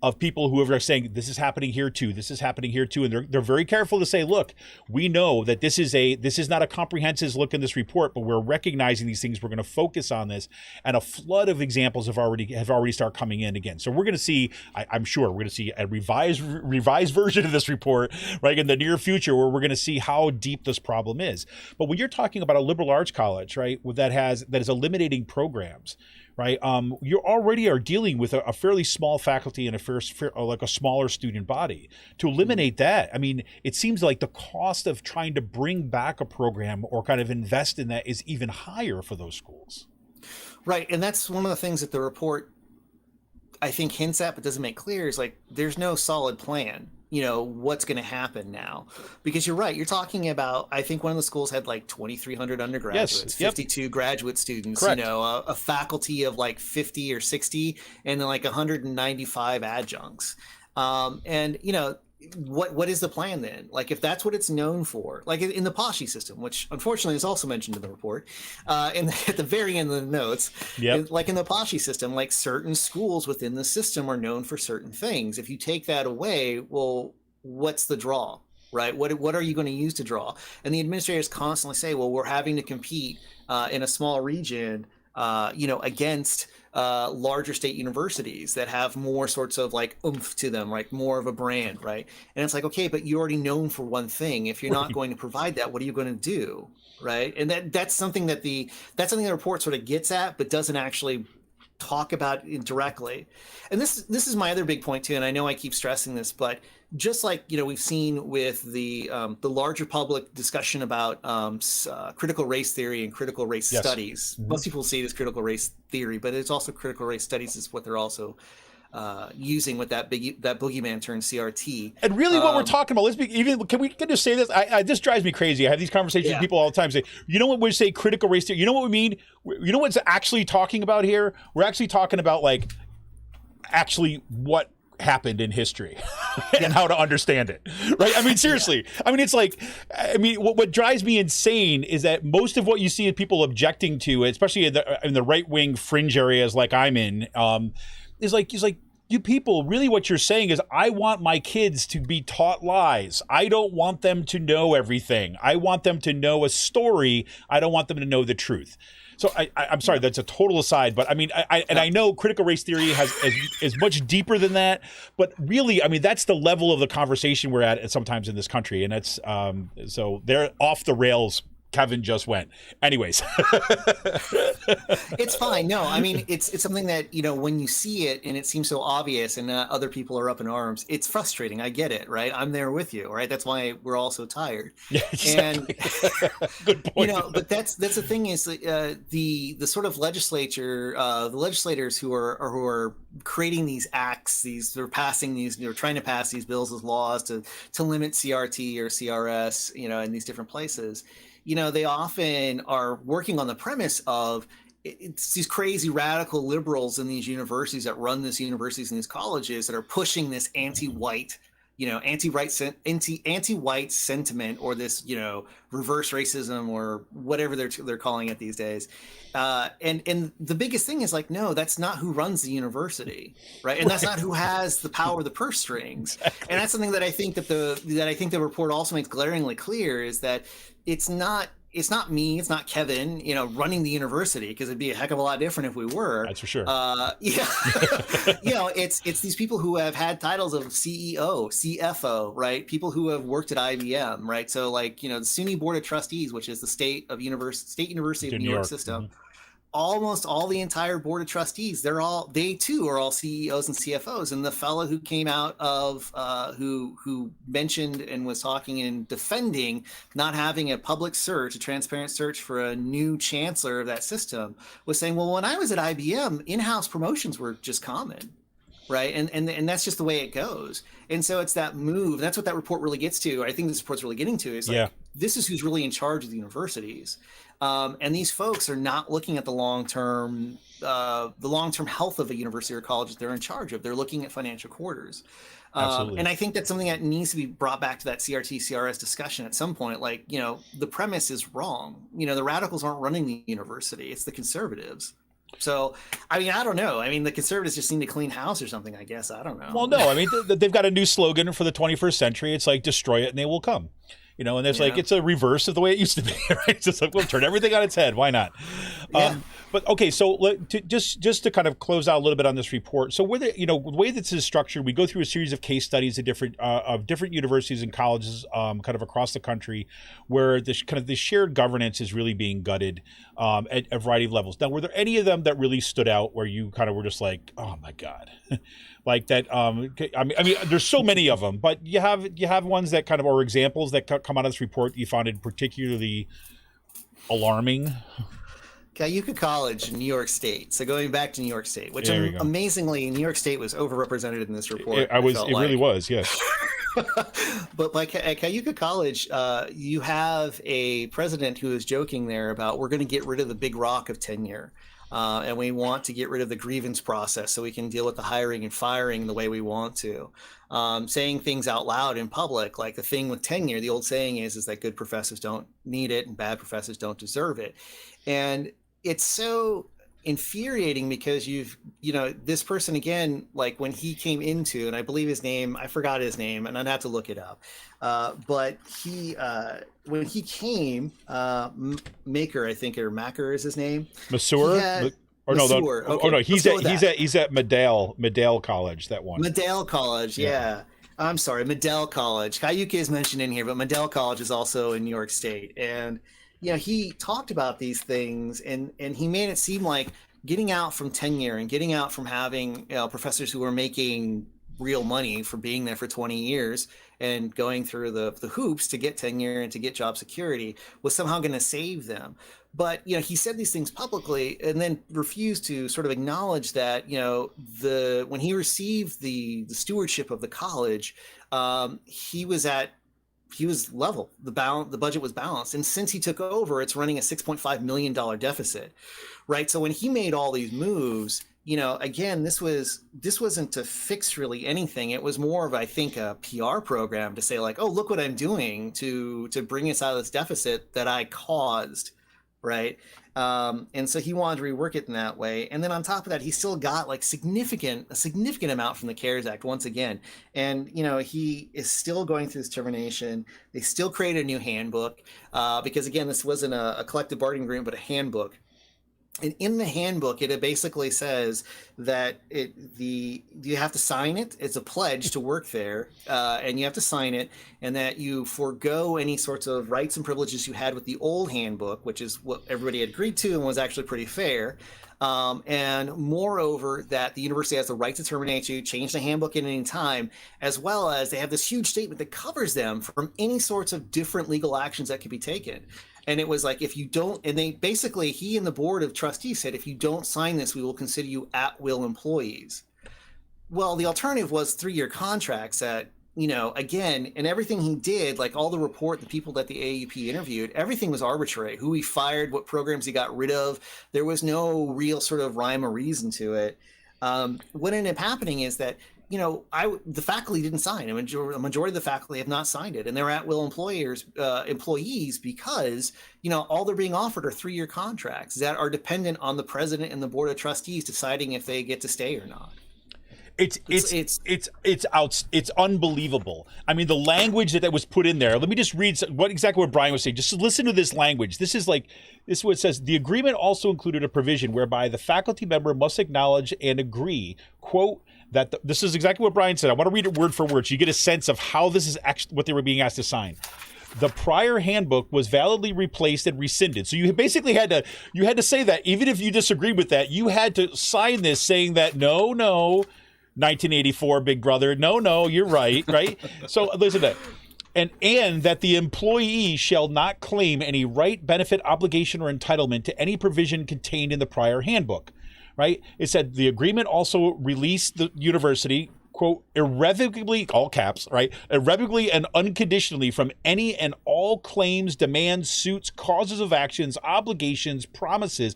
of people who are saying this is happening here too, this is happening here too, and they're very careful to say, look, we know that this is not a comprehensive look in this report, but we're recognizing these things. We're going to focus on this, and a flood of examples have already started coming in again. So we're going to see, I'm sure we're going to see a revised version of this report, right, in the near future, where we're going to see how deep this problem is. But when you're talking about a liberal arts college, right, that is eliminating programs, right? You already are dealing with a fairly small faculty and a smaller student body. To eliminate that, I mean, it seems like the cost of trying to bring back a program or kind of invest in that is even higher for those schools. Right, and that's one of the things that the report, I think, hints at but doesn't make clear is like there's no solid plan. What's going to happen now, because you're right. You're talking about, I think one of the schools had like 2,300 undergraduates, yes, yep. 52 graduate students, correct. A faculty of like 50 or 60, and then like 195 adjuncts. What is the plan then? Like, if that's what it's known for, like in the Poshy system, which unfortunately is also mentioned in the report, at the very end of the notes, like in the Poshy system, like certain schools within the system are known for certain things. If you take that away, well, what's the draw, right? What are you going to use to draw? And the administrators constantly say, well, we're having to compete in a small region, against larger state universities that have more sorts of like oomph to them, like more of a brand, right? And it's like, okay, but you're already known for one thing. If you're not going to provide that, what are you going to do, right? And that's something that the report sort of gets at, but doesn't actually talk about it directly. And this is my other big point too, and I know I keep stressing this, but just like we've seen with the larger public discussion about critical race theory and critical race studies. Mm-hmm. Most people see it as critical race theory, but it's also critical race studies is what they're also using with that boogeyman turned CRT. And really, what we're talking about, can we just say this? This drives me crazy. I have these conversations with people all the time. Say, what we say critical race theory? You know what we mean? You know what's actually talking about here? We're actually talking about like actually what happened in history and how to understand it, right? I mean, seriously. I mean, it's like, what drives me insane is that most of what you see people objecting to, especially in the right-wing fringe areas like I'm in, is like, you people, really what you're saying is, I want my kids to be taught lies. I don't want them to know everything. I want them to know a story. I don't want them to know the truth. So I'm sorry, that's a total aside, but I mean, I know critical race theory is much deeper than that, but really, I mean, that's the level of the conversation we're at sometimes in this country, and that's so they're off the rails. Kevin just went. Anyways. It's fine. No, I mean, it's something that, you know, when you see it and it seems so obvious and other people are up in arms, it's frustrating. I get it, right? I'm there with you, right? That's why we're all so tired. Yeah, exactly. And, good point. You know, but that's the thing is the sort of legislature, the legislators who are creating these acts, they're passing these, they're trying to pass these bills as laws to limit CRT or CRS, you know, in these different places. You know, they often are working on the premise of it's these crazy radical liberals in these universities that run these universities and these colleges that are pushing this anti-white, you know, anti-white sentiment, or this, you know, reverse racism or whatever they're calling it these days. And the biggest thing is like, no, that's not who runs the university, right? And that's not who has the power of the purse strings. Exactly. And that's something that I think that the report also makes glaringly clear is that it's not me, it's not Kevin, you know, running the university, because it'd be a heck of a lot different if we were. That's for sure. Yeah. You know, it's these people who have had titles of CEO, CFO, right? People who have worked at IBM, right? So like, you know, the SUNY Board of Trustees, which is the State University of New York system. Mm-hmm. Almost all the entire board of trustees, they too are all CEOs and CFOs. And the fellow who came out of who mentioned and was talking and defending not having a public search, a transparent search for a new chancellor of that system, was saying, well, when I was at IBM, in-house promotions were just common. Right. And that's just the way it goes. And so it's that move. That's what that report really gets to. I think this report's really getting to is like, this is who's really in charge of the universities. And these folks are not looking at the long-term health of a university or college that they're in charge of. They're looking at financial quarters. And I think that's something that needs to be brought back to that CRT, CRS discussion at some point. Like, you know, the premise is wrong. You know, the radicals aren't running the university. It's the conservatives. So, I mean, I don't know. I mean, the conservatives just need to clean house or something, I guess. I don't know. Well, no, I mean, they've got a new slogan for the 21st century. It's like, destroy it and they will come. You know, and there's like, it's a reverse of the way it used to be, right? It's just like, we'll turn everything on its head. Why not? Yeah. But okay, so just to kind of close out a little bit on this report. So the way this is structured, we go through a series of case studies of different universities and colleges kind of across the country, where the shared governance is really being gutted at a variety of levels. Now, were there any of them that really stood out where you kind of were just like, oh my God? Like that, I mean, there's so many of them, but you have ones that kind of are examples that come out of this report you found it particularly alarming. Cayuga College in New York State. So going back to New York State, which amazingly, New York State was overrepresented in this report. It really was, yes. But like at Cayuga College, you have a president who is joking there about, we're going to get rid of the big rock of tenure. And we want to get rid of the grievance process so we can deal with the hiring and firing the way we want to. Saying things out loud in public, like the thing with tenure, the old saying is that good professors don't need it and bad professors don't deserve it. And it's so infuriating because this person, again, like when he came into, and I believe his name, I forgot his name and I'd have to look it up. But he, when he came, Maker, I think, or Macker is his name. Masur? He's at Mandela College, that one. Mandela College, yeah. I'm sorry, Mandela College. Cayuga is mentioned in here, but Mandela College is also in New York State. And you know, he talked about these things and he made it seem like getting out from tenure and getting out from having, you know, professors who were making real money for being there for 20 years and going through the hoops to get tenure and to get job security was somehow going to save them. But, you know, he said these things publicly and then refused to sort of acknowledge that, you know, when he received the stewardship of the college, he was level. The budget was balanced. And since he took over, it's running a $6.5 million deficit, right? So when he made all these moves, you know, again, this wasn't to fix really anything. It was more of, I think, a PR program to say like, oh, look what I'm doing to bring us out of this deficit that I caused, right? And so he wanted to rework it in that way. And then on top of that, he still got like a significant amount from the CARES Act once again. And, you know, he is still going through this termination. They still created a new handbook because, again, this wasn't a collective bargaining agreement, but a handbook. And in the handbook, it basically says that you have to sign it. It's a pledge to work there, and you have to sign it, and that you forego any sorts of rights and privileges you had with the old handbook, which is what everybody had agreed to and was actually pretty fair. And moreover, that the university has the right to terminate you, change the handbook at any time, as well as they have this huge statement that covers them from any sorts of different legal actions that could be taken. And it was like, if you don't, and they basically, he and the board of trustees said, if you don't sign this, we will consider you at-will employees. Well, the alternative was 3-year contracts that, again, and everything he did, like all the report, the people that the AAUP interviewed, everything was arbitrary. Who he fired, what programs he got rid of. There was no real sort of rhyme or reason to it. What ended up happening is that, the faculty didn't sign. A majority of the faculty have not signed it, and they're at-will employees because, all they're being offered are 3-year contracts that are dependent on the president and the board of trustees deciding if they get to stay or not. It's unbelievable. I mean, the language that was put in there. Let me just read exactly what Brian was saying. Just listen to this language. This is what it says. The agreement also included a provision whereby the faculty member must acknowledge and agree, quote, that this is exactly what Brian said. I want to read it word for word so you get a sense of how this is actually what they were being asked to sign. The prior handbook was validly replaced and rescinded. So you basically had to say that even if you disagreed with that, you had to sign this saying that no, 1984, big brother, no, you're right. So listen to that. And that the employee shall not claim any right, benefit, obligation, or entitlement to any provision contained in the prior handbook. Right? It said the agreement also released the university, quote, irrevocably, all caps, right? Irrevocably and unconditionally from any and all claims, demands, suits, causes of actions, obligations, promises,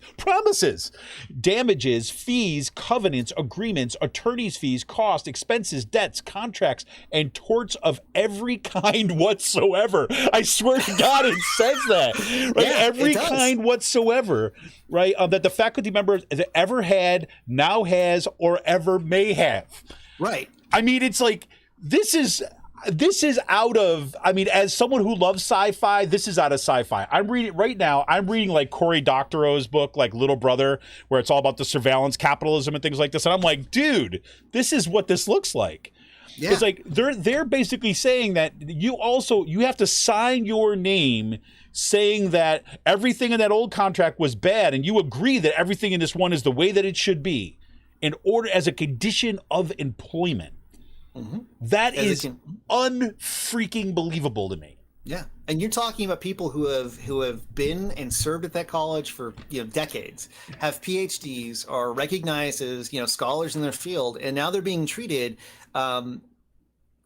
damages, fees, covenants, agreements, attorney's fees, costs, expenses, debts, contracts, and torts of every kind whatsoever. I swear to God, it says that, right? Yeah, every kind whatsoever, right? That the faculty member has ever had, now has, or ever may have. Right. I mean, it's like, this is out of, I mean, as someone who loves sci-fi, this is out of sci-fi. I'm reading like Cory Doctorow's book, like Little Brother, where it's all about the surveillance capitalism and things like this. And I'm like, dude, this is what this looks like. Yeah. It's like, they're basically saying that you have to sign your name saying that everything in that old contract was bad. And you agree that everything in this one is the way that it should be, in order as a condition of employment. Mm-hmm. That is unfreaking believable to me. Yeah, and you're talking about people who have been and served at that college for decades, have PhDs, are recognized as scholars in their field, and now they're being treated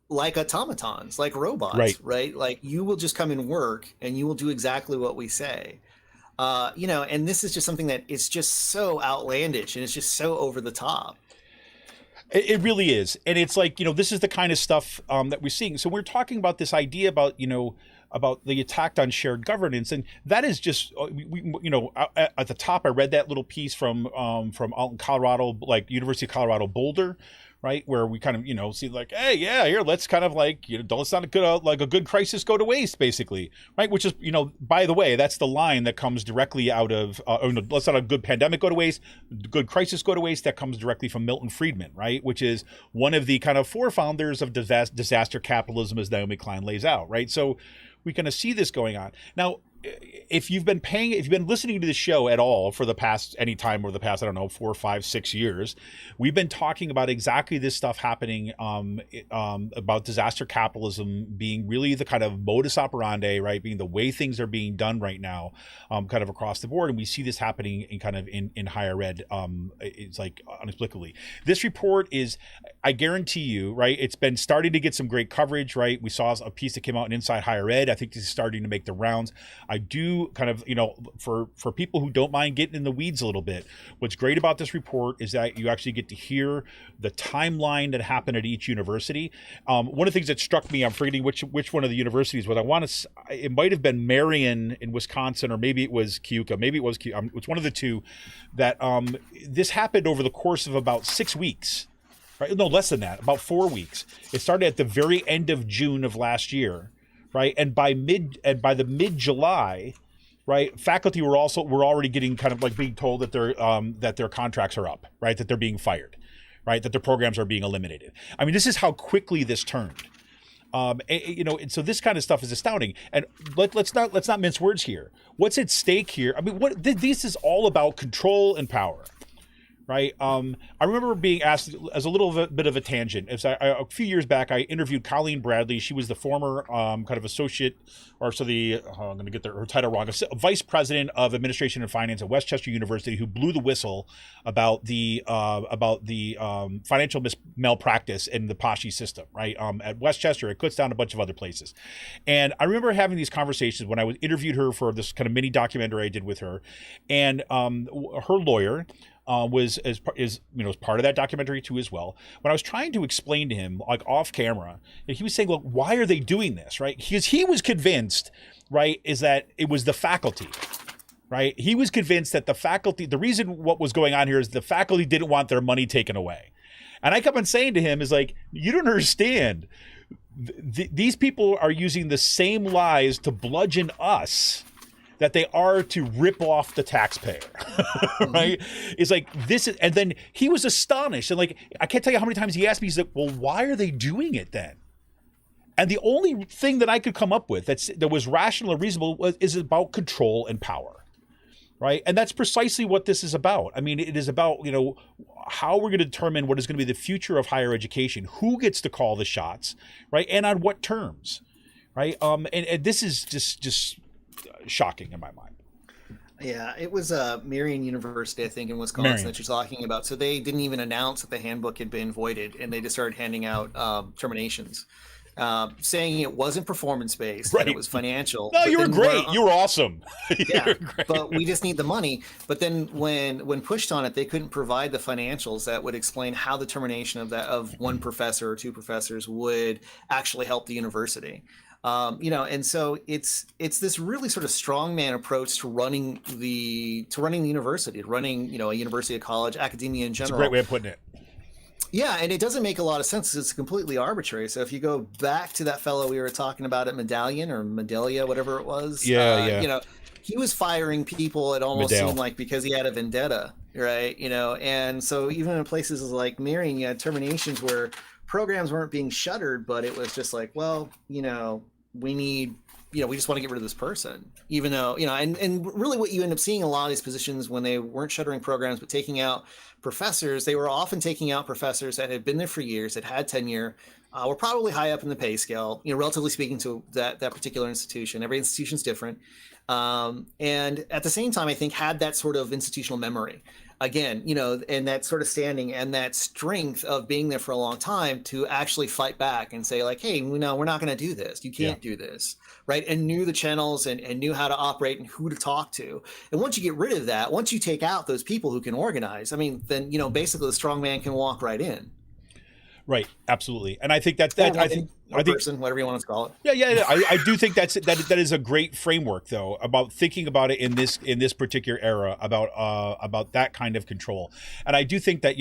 like automatons, like robots, right? Like, you will just come and work, and you will do exactly what we say. And this is just something that is just so outlandish and it's just so over the top. It really is. And it's like, this is the kind of stuff that we're seeing. So we're talking about this idea about the attack on shared governance. And that is just, at the top, I read that little piece from out in Colorado, like University of Colorado Boulder, right, where we kind of see like, hey, yeah, here, let's kind of like let's not a good crisis go to waste, basically, right? Which is by the way, that's the line that comes directly out of let's not a good pandemic go to waste, good crisis go to waste. That comes directly from Milton Friedman, right, which is one of the kind of forefounders of disaster capitalism, as Naomi Klein lays out, right? So we kind of see this going on now. If you've been listening to the show at all for the past, I don't know, 4, 5, 6 years, we've been talking about exactly this stuff happening, about disaster capitalism being really the kind of modus operandi, right? Being the way things are being done right now, kind of across the board. And we see this happening in higher ed. It's like inexplicably. This report is, I guarantee you, right? It's been starting to get some great coverage, right? We saw a piece that came out in Inside Higher Ed. I think this is starting to make the rounds. I do kind of, for people who don't mind getting in the weeds a little bit, what's great about this report is that you actually get to hear the timeline that happened at each university. One of the things that struck me, I'm forgetting which one of the universities was. It might have been Marion in Wisconsin, or maybe it was Keuka. Maybe it was Keuka. It's one of the two that this happened over the course of about 6 weeks. Right? No, less than that, about 4 weeks. It started at the very end of June of last year. Right. And by the mid-July, right? Faculty were already getting kind of like being told that their contracts are up, right? That they're being fired, right? That their programs are being eliminated. I mean, this is how quickly this turned. And so this kind of stuff is astounding. And let's not mince words here. What's at stake here? I mean, this is all about control and power, right? I remember being asked as a little bit of a tangent. A few years back, I interviewed Colleen Bradley. She was the former kind of associate, I'm going to get her title wrong, vice president of administration and finance at Westchester University, who blew the whistle about the financial malpractice in the Pasci system, right? At Westchester, at Kutztown, a bunch of other places. And I remember having these conversations when I interviewed her for this kind of mini documentary I did with her, and her lawyer was part of that documentary too as well. When I was trying to explain to him, like off camera, he was saying, look, why are they doing this, right? Because he was convinced, right, is that it was the faculty, right? He was convinced that the reason what was going on here is the faculty didn't want their money taken away. And I kept on saying to him is like, you don't understand. These people are using the same lies to bludgeon us that they are to rip off the taxpayer, right? It's like this is, and then he was astonished. And like, I can't tell you how many times he asked me, he's like, well, why are they doing it then? And the only thing that I could come up with that was rational or reasonable is about control and power, right? And that's precisely what this is about. I mean, it is about, how we're going to determine what is going to be the future of higher education, who gets to call the shots, right? And on what terms, right? And this is just shocking in my mind. Yeah, it was Marian University, I think, in Wisconsin that you're talking about. So they didn't even announce that the handbook had been voided, and they just started handing out terminations, saying it wasn't performance-based, right. That it was financial. No, you were great. You were awesome. Yeah, but we just need the money. But then when pushed on it, they couldn't provide the financials that would explain how the termination of one professor or two professors would actually help the university. And so it's this really sort of strongman approach to running the university, a university, a college, academia in general. It's a great way of putting it. Yeah, and it doesn't make a lot of sense. It's completely arbitrary. So if you go back to that fellow we were talking about at Medallion or Medalia, whatever it was, he was firing people. It almost seemed like because he had a vendetta, right? And so even in places like Marian, you had terminations where programs weren't being shuttered, but it was just like, well, we just want to get rid of this person, even though, and really what you end up seeing in a lot of these positions when they weren't shuttering programs, but taking out professors, they were often taking out professors that had been there for years, that had tenure, were probably high up in the pay scale, relatively speaking to that particular institution. Every institution's different. And at the same time, I think had that sort of institutional memory. Again, and that sort of standing and that strength of being there for a long time to actually fight back and say like, hey, we're not going to do this. You can't do this, right? And knew the channels and knew how to operate and who to talk to. And once you get rid of that, once you take out those people who can organize, then, basically the strong man can walk right in. Right, absolutely, and I think I think person, whatever you want to call it. Yeah. I do think that is a great framework, though, about thinking about it in this particular era about that kind of control, and I do think that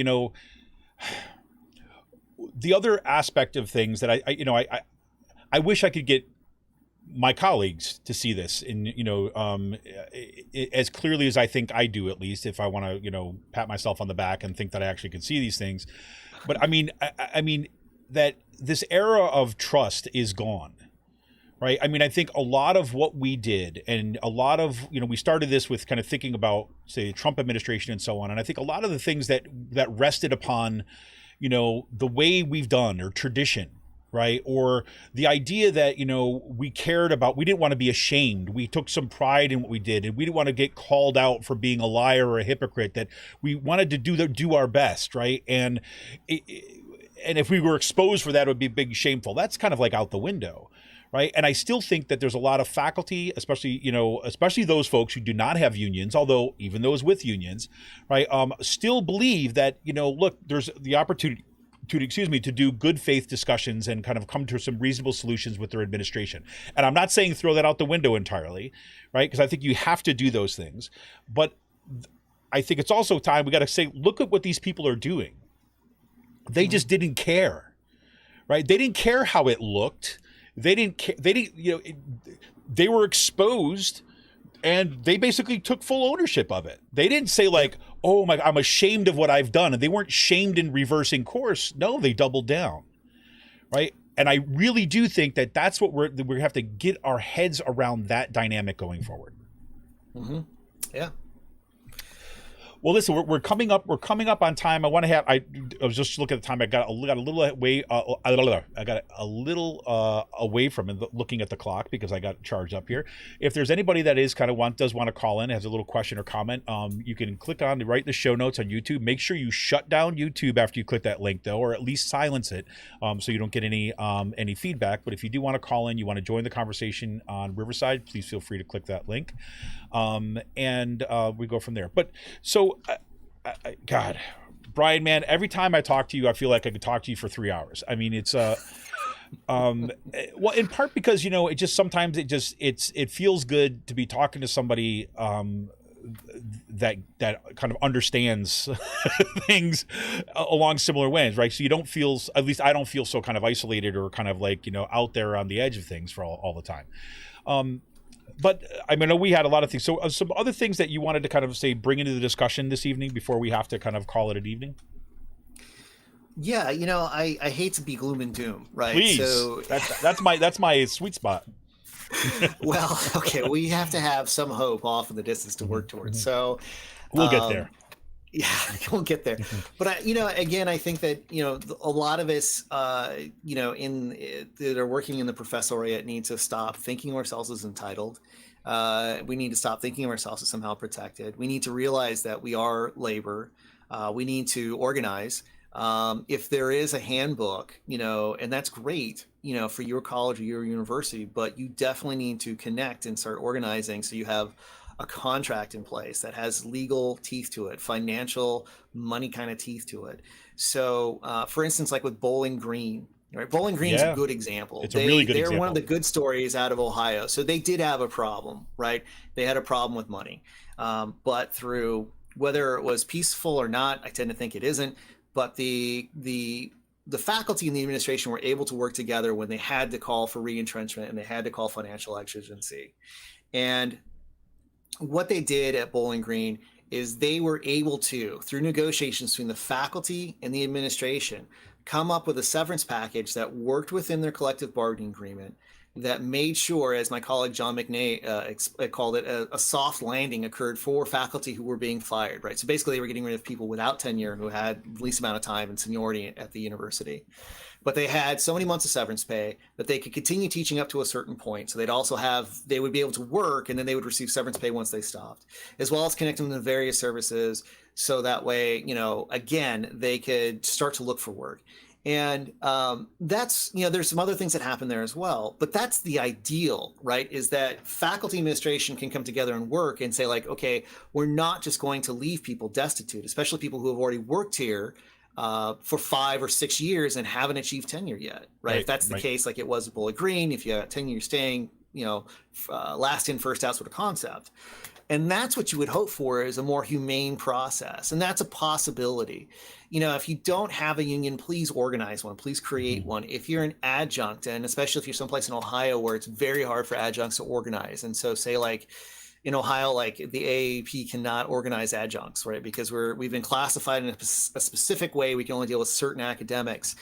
the other aspect of things that I wish I could get my colleagues to see this in as clearly as I think I do, at least if I want to pat myself on the back and think that I actually can see these things. But I mean that this era of trust is gone, right? I think a lot of what we did and a lot of, we started this with kind of thinking about, say, the Trump administration and so on. And I think a lot of the things that rested upon, the way we've done or tradition, right? Or the idea that, we cared about, we didn't want to be ashamed. We took some pride in what we did, and we didn't want to get called out for being a liar or a hypocrite, that we wanted to do our best, right? And if we were exposed for that, it would be big shameful. That's kind of like out the window, right? And I still think that there's a lot of faculty, especially those folks who do not have unions, although even those with unions, right, still believe that, look, there's the opportunity to do good faith discussions and kind of come to some reasonable solutions with their administration. And I'm not saying throw that out the window entirely, right? Because I think you have to do those things. But I think it's also time we got to say, look at what these people are doing. They just didn't care, right? They didn't care how it looked. They didn't care. They were exposed And they basically took full ownership of it. They didn't say like, oh my, I'm ashamed of what I've done. And they weren't shamed in reversing course. No, they doubled down. Right. And I really do think that that's what we have to get our heads around, that dynamic going forward. Mm-hmm. Yeah. Well, listen, we're coming up on time. I want to have. I was just looking at the time. I got a little away. I got a little away from it, looking at the clock, because I got charged up here. If there's anybody that is kind of does want to call in, has a little question or comment, you can click on the the show notes on YouTube. Make sure you shut down YouTube after you click that link, though, or at least silence it, so you don't get any feedback. But if you do want to call in, you want to join the conversation on Riverside, please feel free to click that link, and we go from there. But so. God, Brian, man, every time I talk to you, I feel like I could talk to you for 3 hours. I mean, it's well, in part because, you know, it just sometimes it feels good to be talking to somebody that kind of understands things along similar ways, right? So you don't feel, at least I don't feel so kind of isolated or kind of like, you know, out there on the edge of things for all the time. But I mean, we had a lot of things. So some other things that you wanted to kind of say, bring into the discussion this evening before we have to kind of call it an evening? Yeah, you know, I hate to be gloom and doom, right? Please, so that's my sweet spot. Well, okay, we have to have some hope off in the distance to work towards. So we'll get there. Yeah, we'll get there. But you know, again, I think that, you know, a lot of us, you know, that are working in the professoriate need to stop thinking of ourselves as entitled. We need to stop thinking of ourselves as somehow protected. We need to realize that we are labor. We need to organize. If there is a handbook, you know, and that's great, you know, for your college or your university, but you definitely need to connect and start organizing so you have a contract in place that has legal teeth to it, financial money kind of teeth to it. So, for instance, like with Bowling Green, right? Bowling Green is a good example. It's a really good example. They're one of the good stories out of Ohio. So they did have a problem, right? They had a problem with money, but through whether it was peaceful or not, I tend to think it isn't. But the faculty and the administration were able to work together when they had to call for re-entrenchment and they had to call financial exigency. And what they did at Bowling Green is they were able to, through negotiations between the faculty and the administration, come up with a severance package that worked within their collective bargaining agreement, that made sure, as my colleague John McNay called it, a soft landing occurred for faculty who were being fired, right? So basically they were getting rid of people without tenure who had the least amount of time and seniority at the university. But they had so many months of severance pay that they could continue teaching up to a certain point. So they would be able to work, and then they would receive severance pay once they stopped, as well as connecting them to various services. So that way, you know, again, they could start to look for work. And that's, you know, there's some other things that happen there as well, but that's the ideal, right? Is that faculty administration can come together and work and say like, okay, we're not just going to leave people destitute, especially people who have already worked here for 5 or 6 years and haven't achieved tenure yet, right? If that's the case, like it was at Bowling Green, if you got tenure, you're staying, you know, last in, first out sort of concept. And that's what you would hope for, is a more humane process. And that's a possibility. You know, if you don't have a union, please organize one, please create one. If you're an adjunct, and especially if you're someplace in Ohio where it's very hard for adjuncts to organize. And so say like in Ohio, like the AAUP cannot organize adjuncts, right? Because we've been classified in a specific way. We can only deal with certain academics.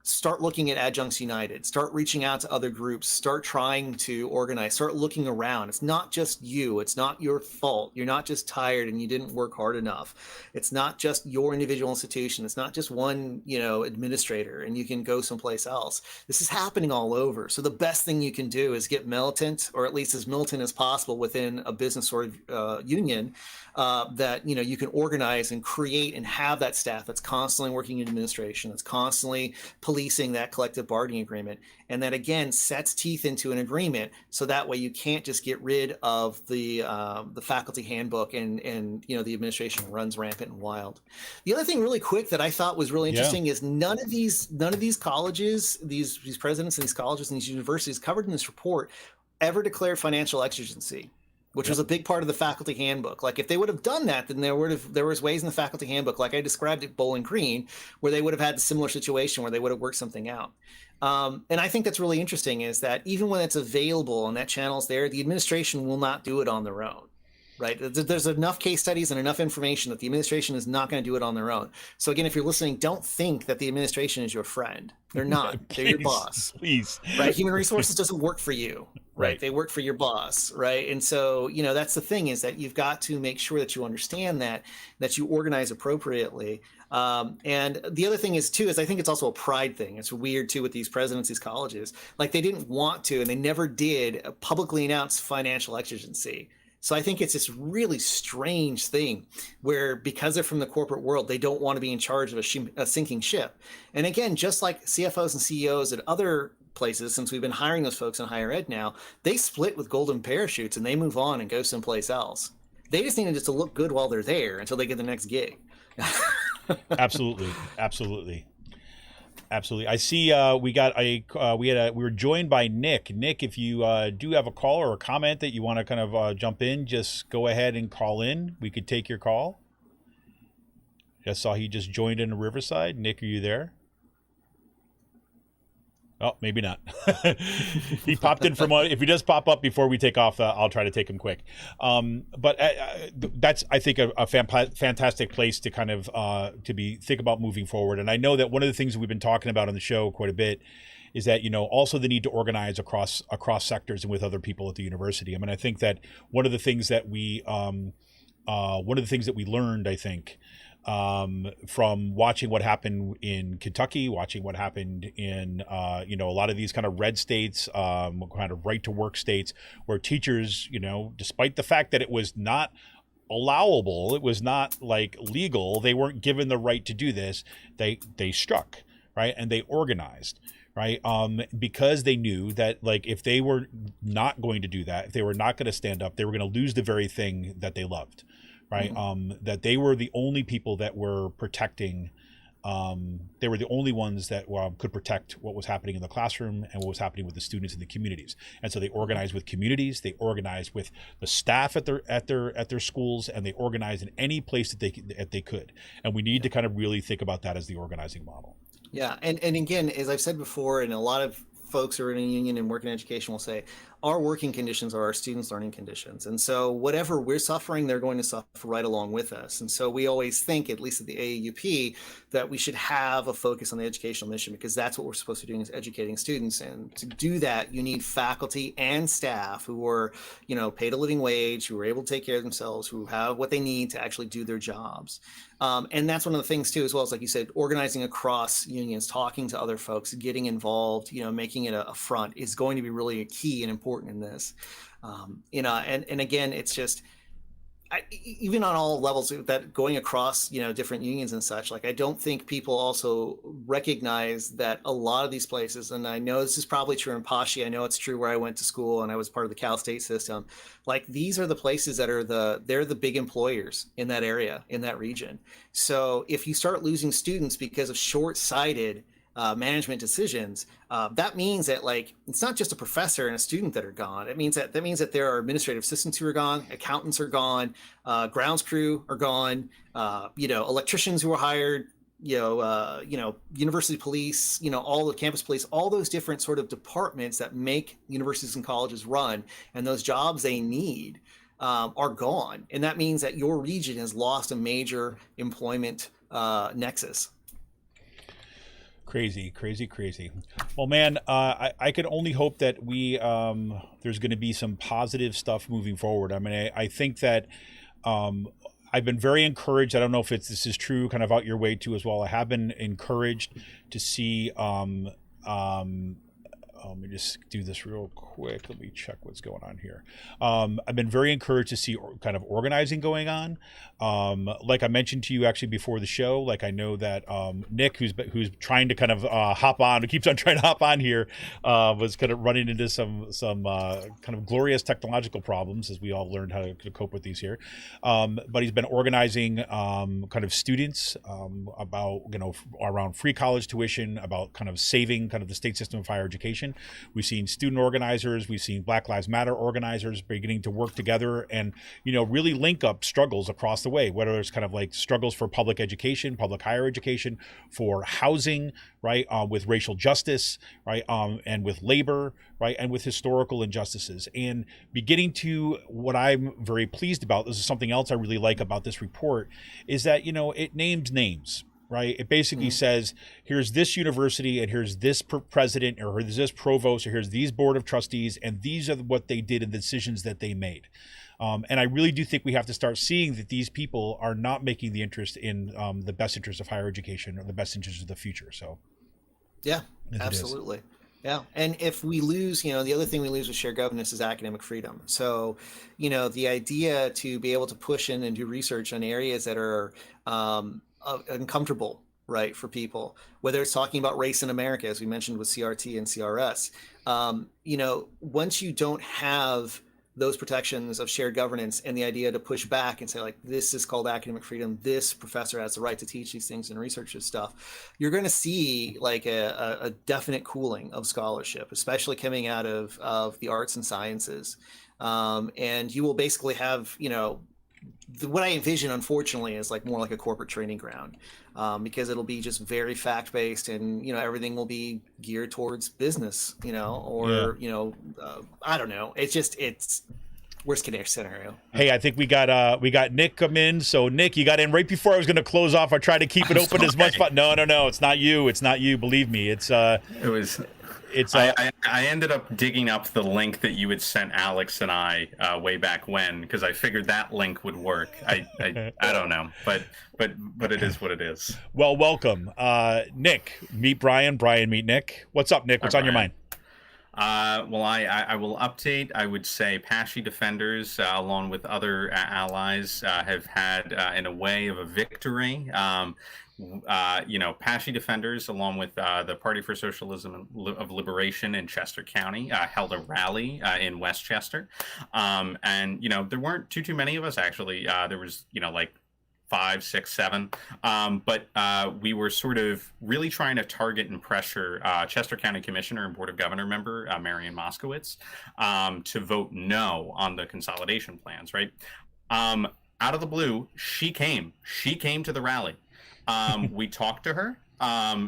Start looking at Adjuncts United, start reaching out to other groups, start trying to organize, start looking around. It's not just you. It's not your fault. You're not just tired and you didn't work hard enough. It's not just your individual institution. It's not just one, you know, administrator and you can go someplace else. This is happening all over. So the best thing you can do is get militant, or at least as militant as possible within a business or union, that, you know, you can organize and create and have that staff that's constantly working in administration, that's constantly policing that collective bargaining agreement, and that again sets teeth into an agreement, so that way you can't just get rid of the faculty handbook and you know the administration runs rampant and wild. The other thing really quick that I thought was really interesting is none of these colleges, these presidents and these colleges and these universities covered in this report ever declared financial exigency. which was a big part of the faculty handbook. Like if they would have done that, then there was ways in the faculty handbook, like I described at Bowling Green, where they would have had a similar situation where they would have worked something out. And I think that's really interesting is that even when it's available and that channel's there, the administration will not do it on their own. Right. There's enough case studies and enough information that the administration is not going to do it on their own. So again, if you're listening, don't think that the administration is your friend. They're not. They're your boss. Please. Right. Human resources doesn't work for you. Right. They work for your boss. Right. And so, that's the thing is that you've got to make sure that you understand that you organize appropriately. And the other thing is too, is I think it's also a pride thing. It's weird too with these presidents, these colleges, like they didn't want to, and they never did publicly announce financial exigency. So I think it's this really strange thing where because they're from the corporate world, they don't want to be in charge of a sinking ship. And again, just like CFOs and CEOs at other places, since we've been hiring those folks in higher ed now, they split with golden parachutes and they move on and go someplace else. They just need to look good while they're there until they get the next gig. Absolutely. I see we were joined by Nick. Nick, if you do have a call or a comment that you want to kind of jump in, just go ahead and call in. We could take your call. Just saw he just joined in Riverside. Nick, are you there? Oh, maybe not. He popped in from one. If he does pop up before we take off, I'll try to take him quick. But that's, I think, a fantastic place to kind of think about moving forward. And I know that one of the things that we've been talking about on the show quite a bit is that, also the need to organize across sectors and with other people at the university. I mean, I think that one of the things that we learned, I think, from watching what happened in Kentucky, watching what happened in, a lot of these kind of red states, kind of right to work states where teachers, despite the fact that it was not allowable, it was not like legal, they weren't given the right to do this. They struck, right. And they organized, right. Because they knew that like, if they were not going to do that, if they were not going to stand up, they were going to lose the very thing that they loved. Right. Mm-hmm. That they were the only people that were protecting. They were the only ones that could protect what was happening in the classroom and what was happening with the students in the communities. And so they organized with communities. They organized with the staff at their schools, and they organized in any place that they could. And we need to kind of really think about that as the organizing model. Yeah, and again, as I've said before, and a lot of folks who are in a union and work in education will say, our working conditions are our students' learning conditions. And so whatever we're suffering, they're going to suffer right along with us. And so we always think, at least at the AAUP, that we should have a focus on the educational mission, because that's what we're supposed to be doing, is educating students. And to do that, you need faculty and staff who are, paid a living wage, who are able to take care of themselves, who have what they need to actually do their jobs. And that's one of the things too, as well as, like you said, organizing across unions, talking to other folks, getting involved, making it a front is going to be really a key and important in this. And again, it's just, even on all levels, that going across, different unions and such, like, I don't think people also recognize that a lot of these places, and I know this is probably true in Pashi, I know it's true where I went to school and I was part of the Cal State system, like, these are the places that they're the big employers in that area, in that region. So if you start losing students because of short-sighted management decisions, that means that, like, it's not just a professor and a student that are gone. That means that there are administrative assistants who are gone, accountants are gone, grounds crew are gone, electricians who were hired, university police, all the campus police, all those different sort of departments that make universities and colleges run, and those jobs they need are gone. And that means that your region has lost a major employment nexus. Crazy. Well, man, I could only hope that there's going to be some positive stuff moving forward. I mean, I think that I've been very encouraged. I don't know if this is true kind of out your way too as well. I have been encouraged to see, let me just do this real quick. Let me check what's going on here. I've been very encouraged to see kind of organizing going on. Like I mentioned to you actually before the show, like, I know that Nick, who's trying to kind of hop on, who keeps on trying to hop on here, was kind of running into some kind of glorious technological problems as we all learned how to cope with these here. But he's been organizing kind of students about, around free college tuition, about kind of saving kind of the state system of higher education. education. We've seen student organizers, we've seen Black Lives Matter organizers beginning to work together and, really link up struggles across the way, whether it's kind of like struggles for public education, public higher education, for housing, right, with racial justice, right, and with labor, right, and with historical injustices. And beginning to what I'm very pleased about, this is something else I really like about this report, is that, it names names. Right. It basically says, here's this university and here's this president or here's this provost or here's these board of trustees. And these are what they did and the decisions that they made. And I really do think we have to start seeing that these people are not making the interest in the best interest of higher education or the best interest of the future. So, yeah, absolutely. Yeah. And if we lose, the other thing we lose with shared governance is academic freedom. So, the idea to be able to push in and do research on areas that are uncomfortable, right, for people, whether it's talking about race in America, as we mentioned with CRT and CRS, once you don't have those protections of shared governance and the idea to push back and say, like, this is called academic freedom, this professor has the right to teach these things and research this stuff, you're going to see like a definite cooling of scholarship, especially coming out of the arts and sciences. And you will basically have, what I envision, unfortunately, is like more like a corporate training ground, because it'll be just very fact based, and everything will be geared towards business, I don't know. It's worst case scenario. Hey, I think we got Nick come in. So Nick, you got in right before I was going to close off. I tried to keep it open as much, but no, it's not you. It's not you. Believe me, it's I ended up digging up the link that you had sent Alex and I way back when, because I figured that link would work. I don't know, but it is what it is. Well, welcome, Nick. Meet Brian. Brian, meet Nick. What's up, Nick? What's on your mind? Well, I will update. I would say Pesci defenders, along with other allies, have had, in a way of a victory. Pesci defenders, along with the Party for Socialism of Liberation in Chester County, held a rally in Westchester. And, there weren't too many of us, actually. There was, like 5, 6, 7. But we were sort of really trying to target and pressure Chester County Commissioner and Board of Governor member Marian Moskowitz to vote no on the consolidation plans, right? Out of the blue, she came to the rally. We talked to her.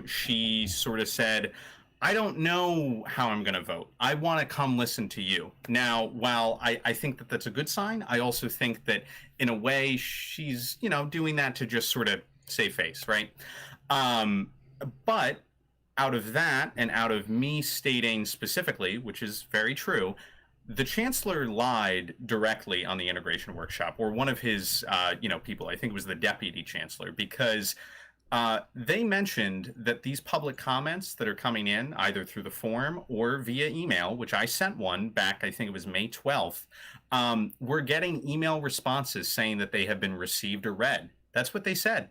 She sort of said, I don't know how I'm going to vote. I want to come listen to you. Now, while I think that that's a good sign, I also think that in a way she's, doing that to just sort of save face, right? But out of that, and out of me stating specifically, which is very true, the chancellor lied directly on the integration workshop, or one of his, people, I think it was the deputy chancellor, because they mentioned that these public comments that are coming in either through the form or via email, which I sent one back, I think it was May 12th, we're getting email responses saying that they have been received or read. That's what they said.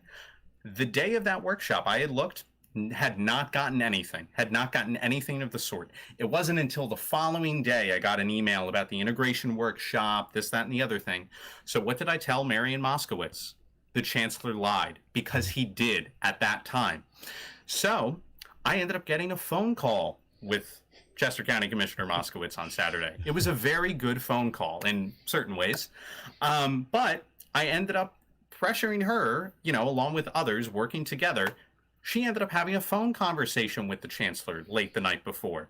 The day of that workshop, I had looked, had not gotten anything of the sort. It wasn't until the following day I got an email about the integration workshop, this, that, and the other thing. So what did I tell Marian Moskowitz? The chancellor lied, because he did at that time. So I ended up getting a phone call with Chester County Commissioner Moskowitz on Saturday. It was a very good phone call in certain ways. But I ended up pressuring her, along with others working together. She ended up having a phone conversation with the chancellor late the night before.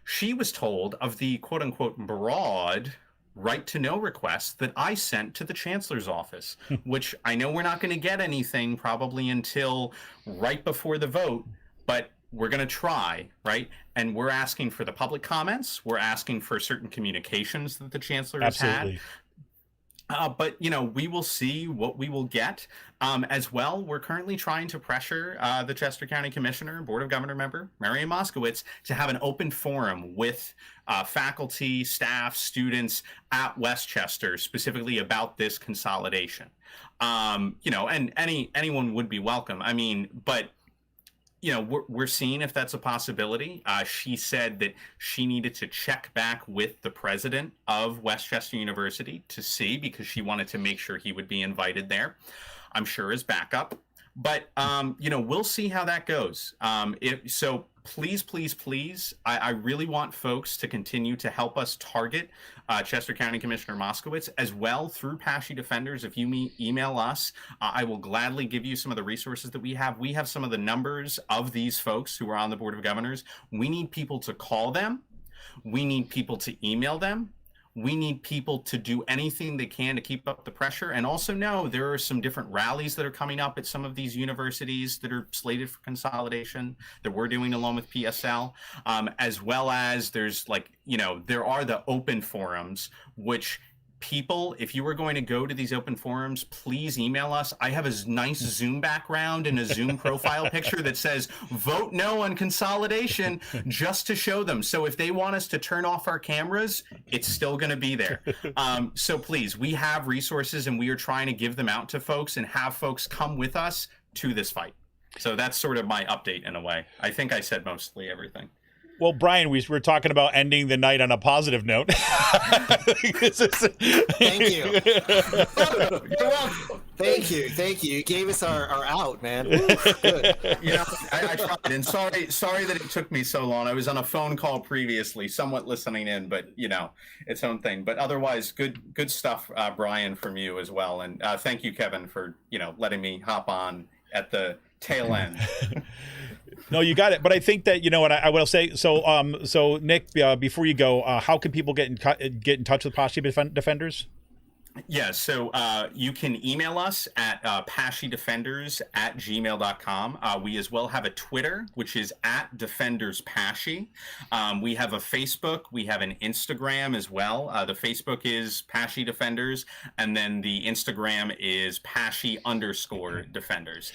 She was told of the quote-unquote broad right-to-know request that I sent to the chancellor's office, which I know we're not going to get anything probably until right before the vote, but we're going to try, right? And we're asking for the public comments. We're asking for certain communications that the chancellor has had. But, we will see what we will get. As well, we're currently trying to pressure the Chester County Commissioner and Board of Governor member, Marian Moskowitz, to have an open forum with faculty, staff, students at Westchester, specifically about this consolidation. And anyone would be welcome. I mean, but we're seeing if that's a possibility. She said that she needed to check back with the president of Westchester University to see, because she wanted to make sure he would be invited there, I'm sure as backup. But, we'll see how that goes. please, please, please, I really want folks to continue to help us target Chester County Commissioner Moskowitz as well through Pashy Defenders. If you email us, I will gladly give you some of the resources that we have. We have some of the numbers of these folks who are on the Board of Governors. We need people to call them. We need people to email them. We need people to do anything they can to keep up the pressure. And also know there are some different rallies that are coming up at some of these universities that are slated for consolidation that we're doing along with PSL, as well as there's there are the open forums, which people, if you were going to go to these open forums, please email us. I have a nice Zoom background and a Zoom profile picture that says vote no on consolidation, just to show them. So if they want us to turn off our cameras, it's still going to be there. So please, we have resources and we are trying to give them out to folks and have folks come with us to this fight. So that's sort of my update in a way. I think I said mostly everything. Well, Brian, we were talking about ending the night on a positive note. Thank you. You're welcome. Thank you. You gave us our out, man. Woo, good. I tried, and sorry that it took me so long. I was on a phone call previously, somewhat listening in, but its own thing. But otherwise, good stuff, Brian, from you as well. And thank you, Kevin, for letting me hop on at the tail end. No, you got it. But I think that what I will say. So Nick, before you go, how can people get in touch with Pashy Defenders? Yeah, so you can email us at pashydefenders@gmail.com. We as well have a Twitter, which is @DefendersPashy. We have a Facebook. We have an Instagram as well. The Facebook is Pashy Defenders, and then the Instagram is Pashy_Defenders.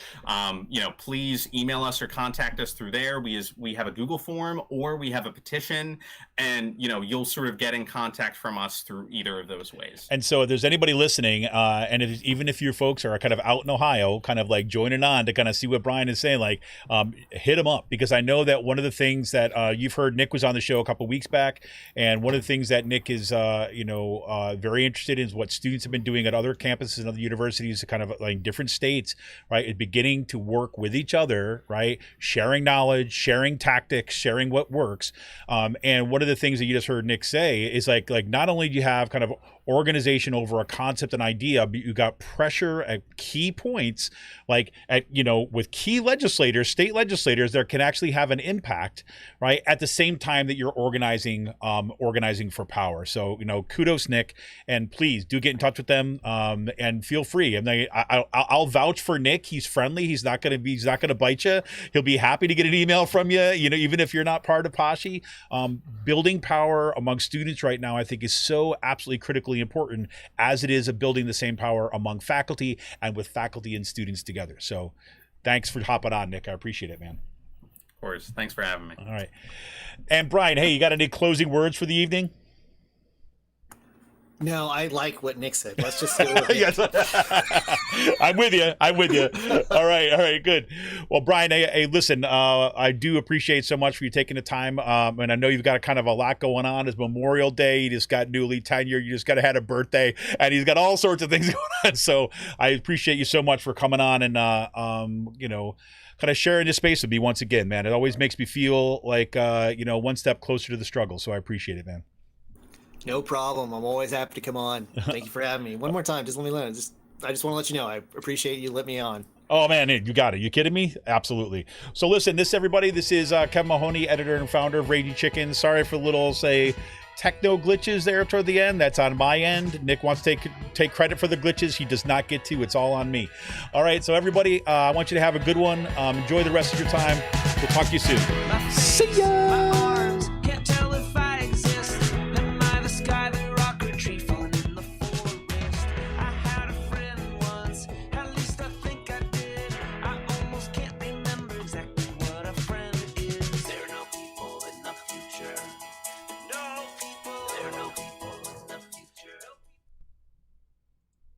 Please email us or contact us through there. We have a Google form or we have a petition, and you'll sort of get in contact from us through either of those ways. And so if there's anybody listening, and even if your folks are kind of out in Ohio, kind of like joining on to kind of see what Brian is saying, hit him up, because I know that one of the things that you've heard, Nick was on the show a couple of weeks back, and one of the things that Nick is very interested in is what students have been doing at other campuses and other universities, kind of like different states, right? Is beginning to work with each other, right? Sharing knowledge, sharing tactics, sharing what works. And one of the things that you just heard Nick say is like not only do you have kind of organization over a concept and idea, but you got pressure at key points, with key legislators, state legislators that can actually have an impact, right, at the same time that you're organizing for power. So kudos, Nick, and please do get in touch with them, and feel free. And I'll vouch for Nick. He's friendly. He's not gonna bite you. He'll be happy to get an email from you. Even if you're not part of Pashy. Building power among students right now, I think, is so absolutely critically important, as it is of building the same power among faculty and with faculty and students together. So thanks for hopping on, Nick. I appreciate it, man. Of course. Thanks for having me. All right. And Brian, hey, you got any closing words for the evening? No, I like what Nick said. Let's just stay with it. Yes. I'm with you. All right, good. Well, Brian, hey, listen, I do appreciate so much for you taking the time. And I know you've got kind of a lot going on. It's Memorial Day. You just got newly tenured. You just had a birthday, and he's got all sorts of things going on. So I appreciate you so much for coming on and, kind of sharing this space with me once again, man. It always makes me feel like, one step closer to the struggle. So I appreciate it, man. No problem. I'm always happy to come on. Thank you for having me. One more time, just let me know. I just want to let you know I appreciate you letting me on. Oh, man, you got it. You kidding me? Absolutely. So listen, everybody, this is Kevin Mahoney, editor and founder of Raging Chickens. Sorry for little, techno glitches there toward the end. That's on my end. Nick wants to take credit for the glitches. He does not get to. It's all on me. All right, so everybody, I want you to have a good one. Enjoy the rest of your time. We'll talk to you soon. See ya!